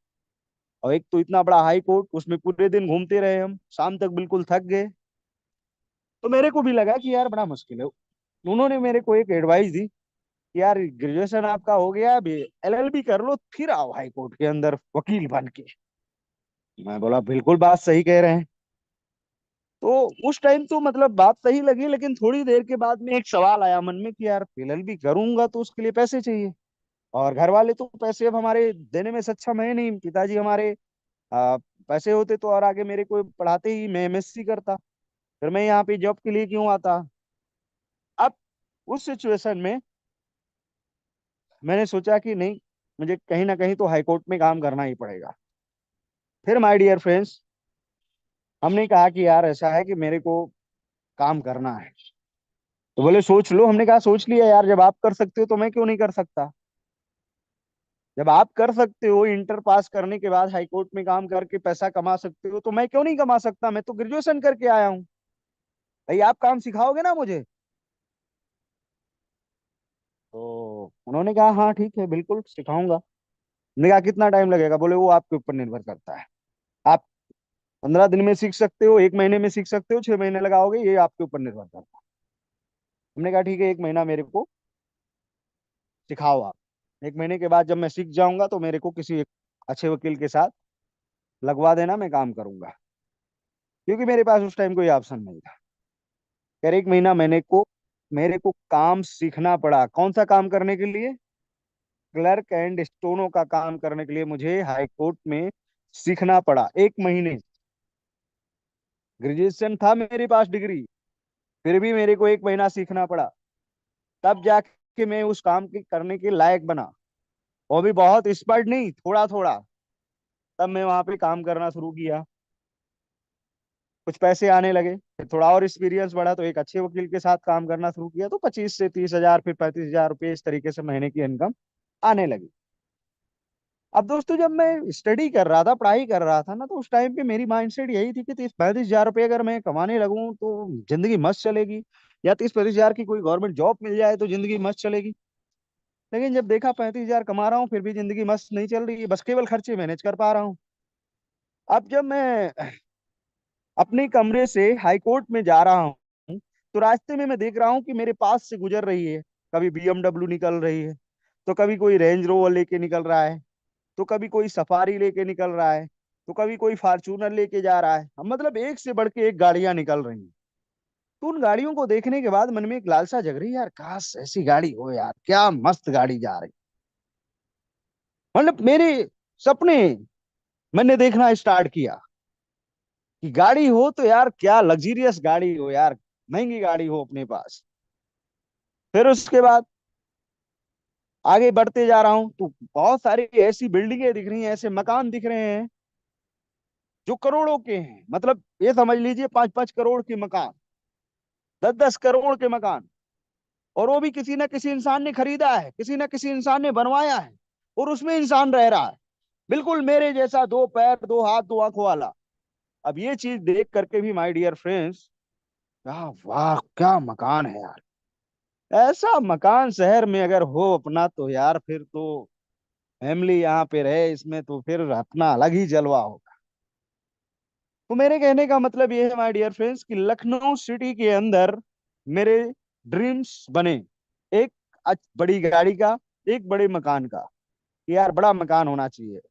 और एक तो इतना बड़ा हाई कोर्ट, उसमें पूरे दिन घूमते रहे हम, शाम तक बिल्कुल थक गए। तो मेरे को भी लगा कि यार बड़ा मुश्किल है। उन्होंने मेरे को एक एडवाइस दी कि यार ग्रेजुएशन आपका हो गया, अभी एलएलबी कर लो, फिर आओ हाई कोर्ट के अंदर वकील बन के। मैं बोला बिल्कुल बात सही कह रहे हैं। तो उस टाइम तो मतलब बात सही लगी, लेकिन थोड़ी देर के बाद में एक सवाल आया मन में कि यार एलएलबी करूंगा तो उसके लिए पैसे चाहिए, और घर वाले तो पैसे अब हमारे देने में सक्षम है नहीं। पिताजी हमारे पैसे होते तो और आगे मेरे को पढ़ाते ही, मैं एमएससी करता, फिर मैं यहाँ पे जॉब के लिए क्यों आता। अब उस सिचुएशन में मैंने सोचा कि नहीं, मुझे कहीं ना कहीं तो हाईकोर्ट में काम करना ही पड़ेगा। फिर माय डियर फ्रेंड्स हमने कहा कि यार ऐसा है कि मेरे को काम करना है। तो बोले सोच लो। हमने कहा सोच लिया यार, जब आप कर सकते हो तो मैं क्यों नहीं कर सकता। जब आप कर सकते हो, इंटर पास करने के बाद हाई कोर्ट में काम करके पैसा कमा सकते हो, तो मैं क्यों नहीं कमा सकता। मैं तो ग्रेजुएशन करके आया हूँ भाई, आप काम सिखाओगे ना मुझे। तो उन्होंने कहा हाँ ठीक है बिल्कुल सिखाऊंगा। मैंने कहा कितना टाइम लगेगा? बोले वो आपके ऊपर निर्भर करता है। आप 15 दिन में सीख सकते हो, 1 महीने में सीख सकते हो, 6 महीने लगाओगे, ये आपके ऊपर निर्भर करता है। हमने कहा ठीक है 1 महीना मेरे को सिखाओ आप। 1 महीने के बाद जब मैं सीख जाऊंगा तो मेरे को किसी एक अच्छे वकील के साथ लगवा देना, मैं काम करूंगा। क्योंकि मेरे पास उस टाइम कोई ऑप्शन नहीं था। खैर 1 महीना मेरे को काम सीखना पड़ा। कौन सा काम करने के लिए? क्लर्क एंड स्टोनो का काम करने के लिए मुझे हाई कोर्ट में सीखना पड़ा 1 महीने। ग्रेजुएशन था मेरे पास, डिग्री, फिर भी मेरे को 1 महीना सीखना पड़ा। तब जाके मैं उस काम के करने के लायक बना। वो भी बहुत एक्सपर्ट नहीं, थोड़ा थोड़ा। तब मैं वहां पे काम करना शुरू किया। कुछ पैसे आने लगे, फिर थोड़ा और एक्सपीरियंस बढ़ा तो एक अच्छे वकील के साथ काम करना शुरू किया, तो 25 से 30 हजार, फिर 35 हजार रुपये, इस तरीके से महीने की इनकम आने लगी। अब दोस्तों जब मैं स्टडी कर रहा था, पढ़ाई कर रहा था ना, तो उस टाइम पे मेरी माइंडसेट यही थी कि 30 35 हजार रुपये अगर मैं कमाने लगूं तो जिंदगी मस्त चलेगी, या 30 35 हजार की कोई गवर्नमेंट जॉब मिल जाए तो जिंदगी मस्त चलेगी। लेकिन जब देखा 35 हजार कमा रहा हूँ फिर भी जिंदगी मस्त नहीं चल रही है, बस केवल खर्चे मैनेज कर पा रहा हूँ। अब जब मैं अपने कमरे से हाई कोर्ट में जा रहा हूँ, तो रास्ते में मैं देख रहा हूँ कि मेरे पास से गुजर रही है, कभी बीएमडब्ल्यू निकल रही है, तो कभी कोई रेंज रोवर लेके निकल रहा है, तो कभी कोई सफारी लेके निकल रहा है, तो कभी कोई फार्चूनर लेके जा रहा है। अब मतलब एक से बढ़ के एक गाड़ियां निकल रही हैं। तो उन गाड़ियों को देखने के बाद मन में एक लालसा जग रही है, यार काश ऐसी गाड़ी हो यार, क्या मस्त गाड़ी जा रही। मतलब मेरे सपने मैंने देखना स्टार्ट किया कि गाड़ी हो तो यार क्या लग्जरियस गाड़ी हो यार, महंगी गाड़ी हो अपने पास। फिर उसके बाद आगे बढ़ते जा रहा हूँ तो बहुत सारी ऐसी बिल्डिंगें दिख रही हैं, ऐसे मकान दिख रहे हैं जो करोड़ों के हैं। मतलब ये समझ लीजिए 5 5 करोड़ के मकान, 10 10 करोड़ के मकान। और वो भी किसी ना किसी इंसान ने खरीदा है, किसी ना किसी इंसान ने बनवाया है, और उसमें इंसान रह रहा है, बिल्कुल मेरे जैसा, 2 पैर 2 हाथ 2 आंखों वाला। अब ये चीज देख करके भी माय डियर फ्रेंड्स, वाह वाह क्या मकान है यार। ऐसा मकान शहर में अगर हो अपना तो यार फिर तो फैमिली यहाँ पे रहे इसमें तो फिर अपना अलग ही जलवा होगा। तो मेरे कहने का मतलब ये है माय डियर फ्रेंड्स कि लखनऊ सिटी के अंदर मेरे ड्रीम्स बने, एक बड़ी गाड़ी का, एक बड़े मकान का। कि यार बड़ा मकान होना चाहिए,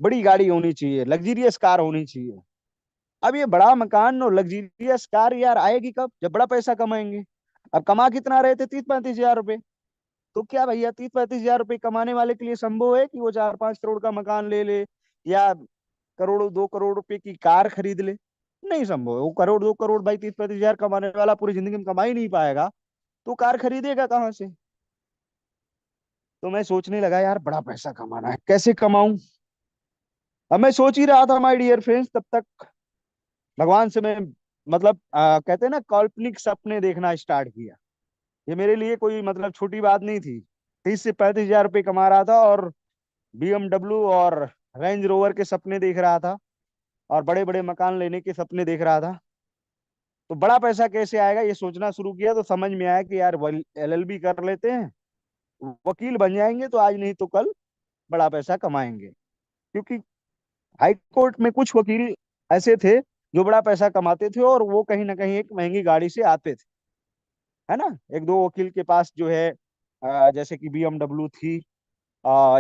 बड़ी गाड़ी होनी चाहिए, लग्जरियस कार होनी चाहिए। अब ये बड़ा मकान और लग्जरियस कार यार आएगी कब? जब बड़ा पैसा कमाएंगे। अब कमा कितना रहे थे? 30 35 हजार रुपए। तो क्या भैया 30 35 हजार रुपए कमाने वाले के लिए संभव है कि वो 4 5 करोड़ का मकान ले ले, या करोड़ों 2 करोड़ रुपए की कार खरीद ले? नहीं संभव है। वो करोड़ 2 करोड़ भाई 30 35 हजार कमाने वाला पूरी जिंदगी में कमा ही नहीं पाएगा, तो कार खरीदेगा कहाँ से? तो मैं सोचने लगा यार बड़ा पैसा कमाना है, कैसे कमाऊं? अब मैं सोच ही रहा था माय डियर फ्रेंड्स, तब तक भगवान से मैं मतलब कहते हैं ना काल्पनिक सपने देखना स्टार्ट किया। ये मेरे लिए कोई मतलब छोटी बात नहीं थी। 30 से 35 हजार रुपये कमा रहा था और बीएमडब्ल्यू और रेंज रोवर के सपने देख रहा था, और बड़े बड़े मकान लेने के सपने देख रहा था। तो बड़ा पैसा कैसे आएगा ये सोचना शुरू किया, तो समझ में आया कि यार एलएलबी कर लेते हैं, वकील बन जाएंगे तो आज नहीं तो कल बड़ा पैसा कमाएंगे। क्योंकि हाई कोर्ट में कुछ वकील ऐसे थे जो बड़ा पैसा कमाते थे, और वो कहीं ना कहीं एक महंगी गाड़ी से आते थे, है ना। एक दो वकील के पास जो है जैसे कि बीएमडब्ल्यू थी,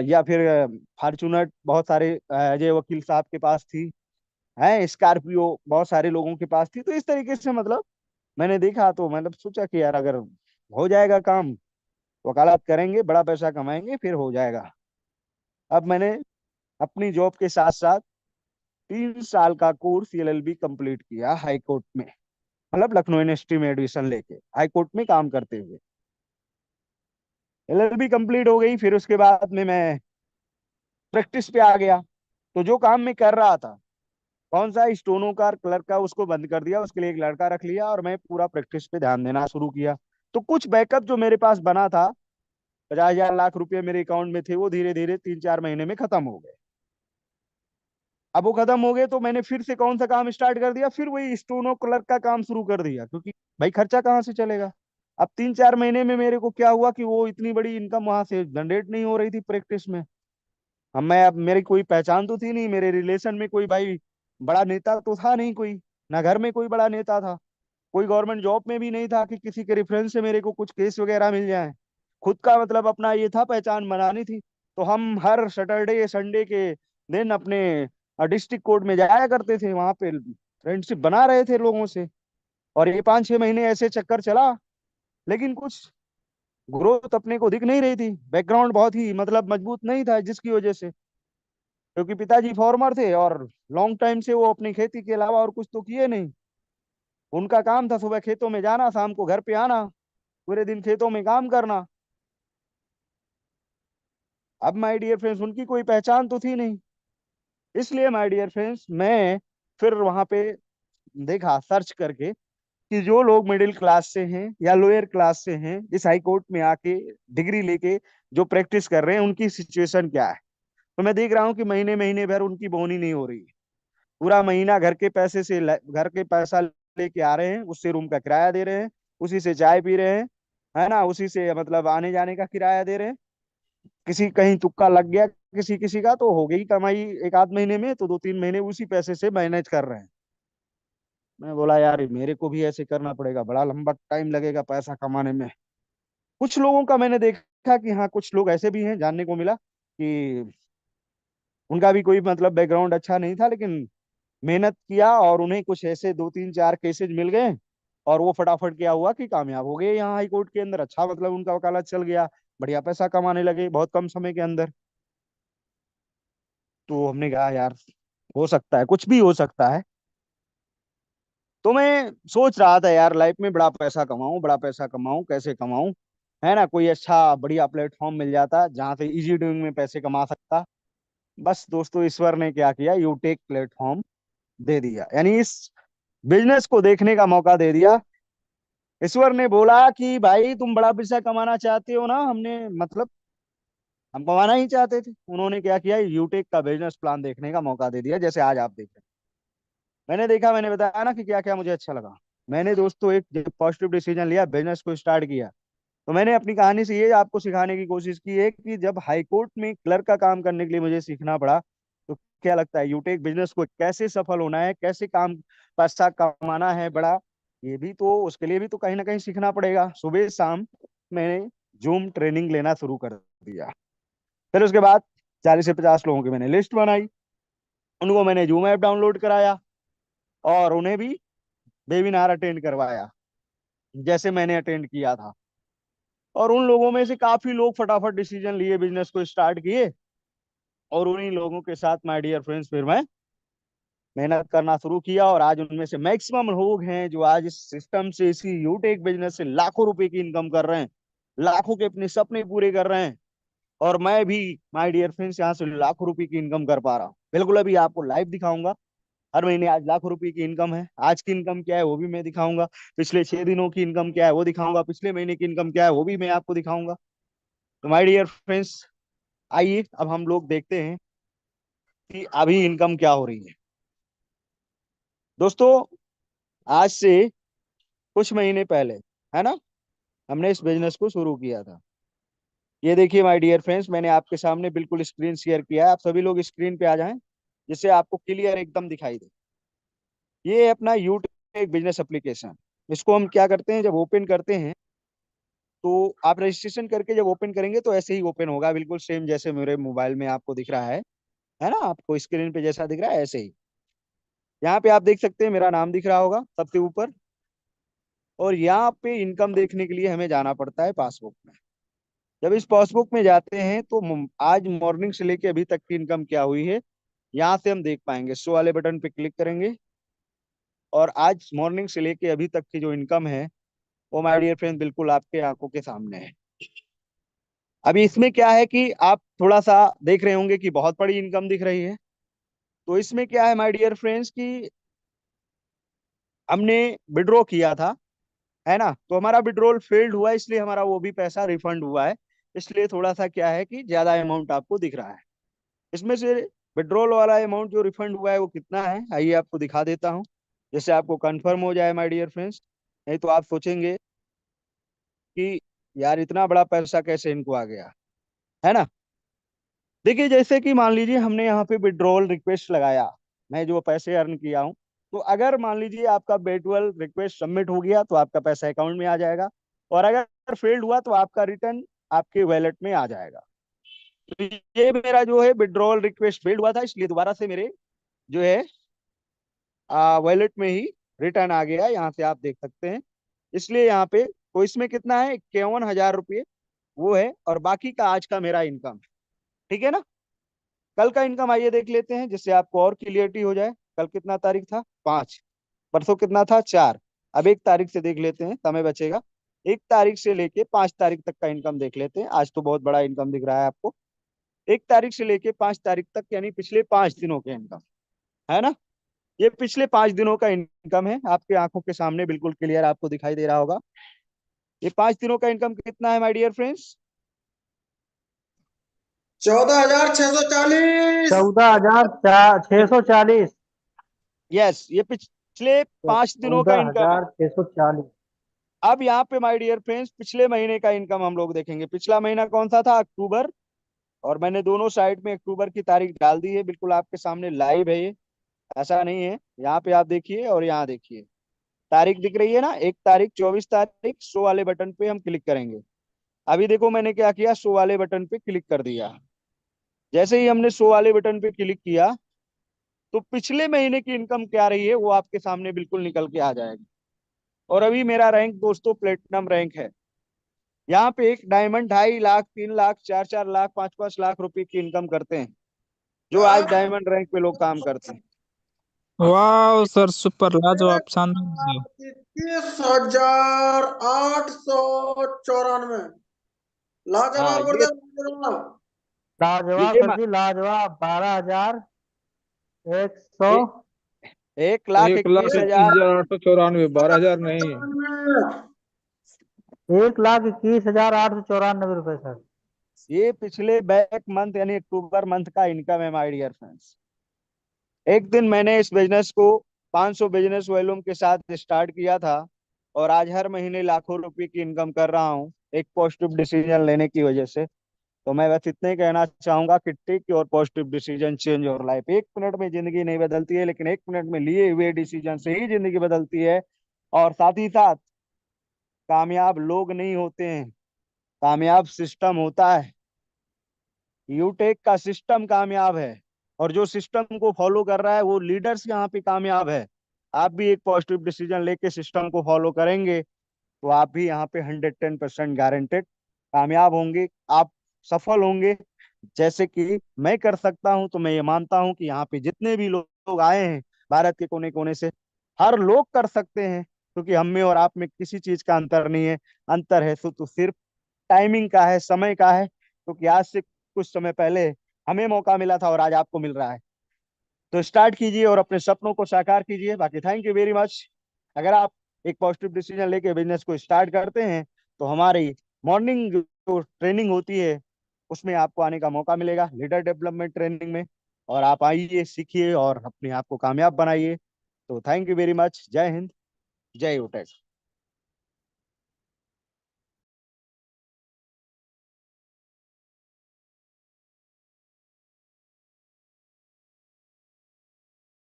या फिर फॉर्चूनर बहुत सारे अजय वकील साहब के पास थी, है स्कॉर्पियो बहुत सारे लोगों के पास थी। तो इस तरीके से मतलब मैंने देखा, तो मतलब सोचा कि यार अगर हो जाएगा काम, वकालत करेंगे, बड़ा पैसा कमाएंगे, फिर हो जाएगा। अब मैंने अपनी जॉब के साथ साथ 3 साल का कोर्स एलएलबी कंप्लीट किया हाई कोर्ट में, मतलब लखनऊ यूनिवर्सिटी में एडमिशन लेके हाई कोर्ट में काम करते हुए। एलएलबी कंप्लीट हो गई, फिर उसके बाद में मैं प्रैक्टिस पे आ गया। तो जो काम मैं कर रहा था, कौन सा स्टोनो का क्लर्क का, उसको बंद कर दिया, उसके लिए एक लड़का रख लिया, और मैं पूरा प्रैक्टिस पे ध्यान देना शुरू किया। तो कुछ बैकअप जो मेरे पास बना था, 50 हजार लाख रुपए मेरे अकाउंट में थे, वो धीरे धीरे 3 4 महीने में खत्म हो गए। अब वो खत्म हो गए तो मैंने फिर से कौन सा काम स्टार्ट कर दिया? फिर वही स्टोनो क्लर्क का काम शुरू कर दिया, क्योंकि भाई खर्चा कहाँ से चलेगा। अब 3-4 महीने में मेरे को क्या हुआ कि वो इतनी बड़ी इनकम वहां से जनरेट नहीं हो रही थी प्रैक्टिस में। अब मेरी कोई पहचान तो थी नहीं, मेरे रिलेशन में कोई भाई बड़ा नेता तो था नहीं कोई, ना घर में कोई बड़ा नेता था, कोई गवर्नमेंट जॉब में भी नहीं था कि किसी के रेफरेंस से मेरे को कुछ केस वगैरह मिल जाए। खुद का मतलब अपना ये था, पहचान बनानी थी। तो हम हर सैटरडे संडे के दिन अपने डिस्ट्रिक्ट कोर्ट में जाया करते थे, वहां पे फ्रेंडशिप बना रहे थे लोगों से। और ये 5-6 महीने ऐसे चक्कर चला, लेकिन कुछ ग्रोथ अपने को दिख नहीं रही थी। बैकग्राउंड बहुत ही मतलब मजबूत नहीं था, जिसकी वजह से, क्योंकि पिताजी फार्मर थे और लॉन्ग टाइम से वो अपनी खेती के अलावा और कुछ तो किए नहीं। उनका काम था सुबह खेतों में जाना, शाम को घर पे आना, पूरे दिन खेतों में काम करना। अब माय डियर फ्रेंड्स, उनकी कोई पहचान तो थी नहीं। इसलिए माय डियर फ्रेंड्स, मैं फिर वहां पे देखा सर्च करके कि जो लोग मिडिल क्लास से हैं या लोअर क्लास से हैं, इस हाई कोर्ट में आके डिग्री लेके जो प्रैक्टिस कर रहे हैं, उनकी सिचुएशन क्या है। तो मैं देख रहा हूँ कि महीने महीने भर उनकी बोनी नहीं हो रही है। पूरा महीना घर के पैसे से घर के पैसा लेके आ रहे हैं, उससे रूम का किराया दे रहे हैं, उसी से चाय पी रहे हैं, है ना, उसी से मतलब आने जाने का किराया दे रहे हैं। किसी कहीं तुक्का लग गया किसी किसी का तो हो गई कमाई एक आध महीने में, तो 2-3 महीने उसी पैसे से मैनेज कर रहे हैं। मैं बोला यार मेरे को भी ऐसे करना पड़ेगा, बड़ा लंबा टाइम लगेगा पैसा कमाने में। कुछ लोगों का मैंने देखा कि हाँ, कुछ लोग ऐसे भी हैं, जानने को मिला कि उनका भी कोई मतलब बैकग्राउंड अच्छा नहीं था, लेकिन मेहनत किया और उन्हें कुछ ऐसे 2-3-4 केसेज मिल गए, और वो फटाफट क्या हुआ कि कामयाब हो गए यहाँ हाई कोर्ट के अंदर। अच्छा मतलब उनका वकालत चल गया, बढ़िया पैसा कमाने लगे बहुत कम समय के अंदर। तो हमने कहा यार, हो सकता है, कुछ भी हो सकता है। तो मैं सोच रहा था यार, लाइफ में बड़ा पैसा कमाऊं, बड़ा पैसा कमाऊं, कैसे कमाऊं, है ना, कोई अच्छा बढ़िया प्लेटफॉर्म मिल जाता जहां से इजी डूइंग में पैसे कमा सकता। बस दोस्तों, ईश्वर ने क्या किया, यूटेक प्लेटफॉर्म दे दिया, यानी इस बिजनेस को देखने का मौका दे दिया। ईश्वर ने बोला कि भाई तुम बड़ा पैसा कमाना चाहते हो ना, हमने मतलब हम कमाना ही चाहते थे। उन्होंने क्या किया, यूटेक का बिजनेस प्लान देखने का मौका दे दिया, जैसे आज आप देख रहे हैं। मैंने देखा, मैंने बताया ना कि क्या क्या मुझे अच्छा लगा। मैंने दोस्तों एक पॉजिटिव डिसीजन लिया, बिजनेस को स्टार्ट किया। तो मैंने अपनी कहानी से ये आपको सिखाने की कोशिश की है कि जब हाई कोर्ट में क्लर्क का काम करने के लिए मुझे सीखना पड़ा, तो क्या लगता है यूटेक बिजनेस को कैसे सफल होना है, कैसे काम पैसा कमाना है बड़ा, ये भी तो, उसके लिए भी तो कहीं ना कहीं सीखना पड़ेगा। सुबह शाम मैंने जूम ट्रेनिंग लेना शुरू कर दिया। फिर उसके बाद 40 से 50 लोगों की मैंने लिस्ट बनाई, उनको मैंने जूम ऐप डाउनलोड कराया और उन्हें भी वेबिनार अटेंड करवाया, जैसे मैंने अटेंड किया था। और उन लोगों में से काफी लोग फटाफट डिसीजन लिए, बिजनेस को स्टार्ट किए। और उन्हीं लोगों के साथ माय डियर फ्रेंड्स फिर मैं मेहनत करना शुरू किया, और आज उनमें से मैक्सिमम लोग हैं जो आज इस सिस्टम से, इसी यूटेक बिजनेस से लाखों रुपए की इनकम कर रहे हैं, लाखों के अपने सपने पूरे कर रहे हैं। और मैं भी माय डियर फ्रेंड्स यहाँ से लाखों रुपए की इनकम कर पा रहा हूँ। बिल्कुल, अभी आपको लाइव दिखाऊंगा। हर महीने आज लाखों रुपए की इनकम है, आज की इनकम क्या है वो भी मैं दिखाऊंगा, पिछले 6 दिनों की इनकम क्या है वो दिखाऊंगा, पिछले महीने की इनकम क्या है वो भी मैं आपको दिखाऊंगा। तो माय डियर फ्रेंड्स, आइए अब हम लोग देखते हैं कि अभी इनकम क्या हो रही है। दोस्तों, आज से कुछ महीने पहले, है ना, हमने इस बिजनेस को शुरू किया था। ये देखिए माय डियर फ्रेंड्स, मैंने आपके सामने बिल्कुल स्क्रीन शेयर किया है, आप सभी लोग स्क्रीन पे आ जाएं, जिससे आपको क्लियर एकदम दिखाई दे। ये है अपना यूट्यूब एक बिजनेस एप्लीकेशन। इसको हम क्या करते हैं, जब ओपन करते हैं तो आप रजिस्ट्रेशन करके जब ओपन करेंगे तो ऐसे ही ओपन होगा, बिल्कुल सेम जैसे मेरे मोबाइल में आपको दिख रहा है ना, आपको स्क्रीन पे जैसा दिख रहा है ऐसे ही। यहाँ पे आप देख सकते हैं, मेरा नाम दिख रहा होगा सबसे ऊपर। और यहाँ पे इनकम देखने के लिए हमें जाना पड़ता है पासबुक में। जब इस पासबुक में जाते हैं तो आज मॉर्निंग से लेके अभी तक की इनकम क्या हुई है, यहाँ से हम देख पाएंगे। शो वाले बटन पे क्लिक करेंगे और आज मॉर्निंग से लेके अभी तक की जो इनकम है, वो माय डियर फ्रेंड बिल्कुल आपके आंखों के सामने है। अभी इसमें क्या है कि आप थोड़ा सा देख रहे होंगे कि बहुत बड़ी इनकम दिख रही है। तो इसमें क्या है माय डियर फ्रेंड्स कि हमने विड्रॉ किया था, है ना, तो हमारा विड्रॉल फेल्ड हुआ, इसलिए हमारा वो भी पैसा रिफंड हुआ है। इसलिए थोड़ा सा क्या है कि ज्यादा अमाउंट आपको दिख रहा है। इसमें से विड्रॉल वाला अमाउंट जो रिफंड हुआ है वो कितना है, आइए आपको दिखा देता हूँ, जैसे आपको कंफर्म हो जाए माय डियर फ्रेंड्स। नहीं तो आप सोचेंगे कि यार इतना बड़ा पैसा कैसे इनको आ गया, है ना। देखिए जैसे कि मान लीजिए हमने यहाँ पे विड्रॉल रिक्वेस्ट लगाया, मैं जो पैसे अर्न किया हूँ, तो अगर मान लीजिए आपका विड्रॉल रिक्वेस्ट सबमिट हो गया तो आपका पैसा अकाउंट में आ जाएगा, और अगर फेल्ड हुआ तो आपका रिटर्न आपके वैलेट में आ जाएगा। तो ये मेरा जो है विड्रॉल रिक्वेस्ट फेल्ड हुआ था, इसलिए दोबारा से मेरे जो है वॉलेट में ही रिटर्न आ गया, यहाँ से आप देख सकते हैं। इसलिए यहाँ पे तो इसमें कितना है, 51,000 रुपये वो है, और बाकी का आज का मेरा इनकम। ठीक है ना। कल का इनकम आइए देख लेते हैं, जिससे आपको और क्लियरिटी हो जाए। कल कितना तारीख था, 5। परसों कितना था, 4। अब 1 तारीख से देख लेते हैं, समय बचेगा। 1 तारीख से लेके 5 तारीख तक का इनकम देख लेते हैं। आज तो बहुत बड़ा इनकम दिख रहा है आपको। 1 तारीख से लेके 5 तारीख तक, यानी पिछले 5 दिनों के इनकम, है ना। ये पिछले 5 दिनों का इनकम है, आपके आंखों के सामने बिल्कुल क्लियर आपको दिखाई दे रहा होगा। ये 5 दिनों का इनकम कितना है माय डियर फ्रेंड्स?
14,640।
14,640।
यस, ये पिछले 5 दिनों का
चौदह
इनकम है।
हजार छह सौ चालीस
अब यहाँ पे माय डियर फ्रेंड्स पिछले महीने का इनकम हम लोग देखेंगे। पिछला महीना कौन सा था, अक्टूबर। और मैंने दोनों साइड में अक्टूबर की तारीख डाल दी है, बिल्कुल आपके सामने लाइव है ये, ऐसा नहीं है। यहाँ पे आप देखिए और यहाँ देखिए, तारीख दिख रही है ना, 1 तारीख, 24 तारीख। शो वाले बटन पे हम क्लिक करेंगे। अभी देखो मैंने क्या किया, शो वाले बटन पे क्लिक कर दिया। जैसे ही हमने शो वाले बटन पे क्लिक किया, तो पिछले महीने की इनकम क्या रही है वो आपके सामने बिल्कुल निकल के आ जाएगी। और अभी मेरा रैंक दोस्तों प्लेटिनम रैंक है। यहाँ पे एक डायमंड 2.5 लाख, 3 लाख, 4-4 लाख, 5-5 लाख रुपए की इनकम करते हैं, जो आज डायमंड रैंक पे लोग काम करते हैं।
वाह सर, सुपर, लाजवाब, शानदार।
21,894।
हाँ
लाजवाब बोल
ये
दे लाजवाब।
लाजवाब
ये
सर जी, लाजवाब। 12,100।
ए, 1 लाख
एक लाख
इक्कीस
इक्कीस
हजार
हजार आठ सौ चौरानवे 12,000 नहीं।
1,21,894 रुपए सर।
ये पिछले बैक मंथ यानी अक्टूबर मंथ का इनकम है माय डियर फ्रेंड्स। एक दिन मैंने इस बिजनेस को 500 बिजनेस वॉल्यूम के साथ स्टार्ट किया था, और आज हर महीने लाखों रुपए की इनकम कर रहा हूँ, एक पॉजिटिव डिसीजन लेने की वजह से। तो मैं बस इतना ही कहना चाहूंगा कि take your positive decision, change your life. 1 minute में जिंदगी नहीं बदलती है, लेकिन 1 मिनट में लिए हुए डिसीजन से ही जिंदगी बदलती है। और साथ ही साथ कामयाब लोग नहीं होते हैं, कामयाब सिस्टम होता है। यूटेक का सिस्टम कामयाब है, और जो सिस्टम को फॉलो कर रहा है वो लीडर्स यहाँ पे कामयाब है। आप भी एक पॉजिटिव डिसीजन लेके सिस्टम को फॉलो करेंगे, तो आप भी यहाँ पे 110% गारंटेड कामयाब होंगे, आप सफल होंगे। जैसे कि मैं कर सकता हूं, तो मैं ये मानता हूं कि यहाँ पे जितने भी लोग आए हैं भारत के कोने कोने से, हर लोग कर सकते हैं, क्योंकि हम में और आप में किसी चीज का अंतर नहीं है। अंतर है तो सिर्फ टाइमिंग का है, समय का है, क्योंकि आज से कुछ समय पहले हमें मौका मिला था और आज आपको मिल रहा है। तो स्टार्ट कीजिए और अपने सपनों को साकार कीजिए। बाकी थैंक यू वेरी मच। अगर आप एक पॉजिटिव डिसीजन लेके बिजनेस को स्टार्ट करते हैं, तो हमारी मॉर्निंग जो ट्रेनिंग होती है उसमें आपको आने का मौका मिलेगा, लीडर डेवलपमेंट ट्रेनिंग में। और आप आइए, सीखिए और अपने आप को कामयाब बनाइए। तो थैंक यू वेरी मच। जय हिंद, जय यूटेक।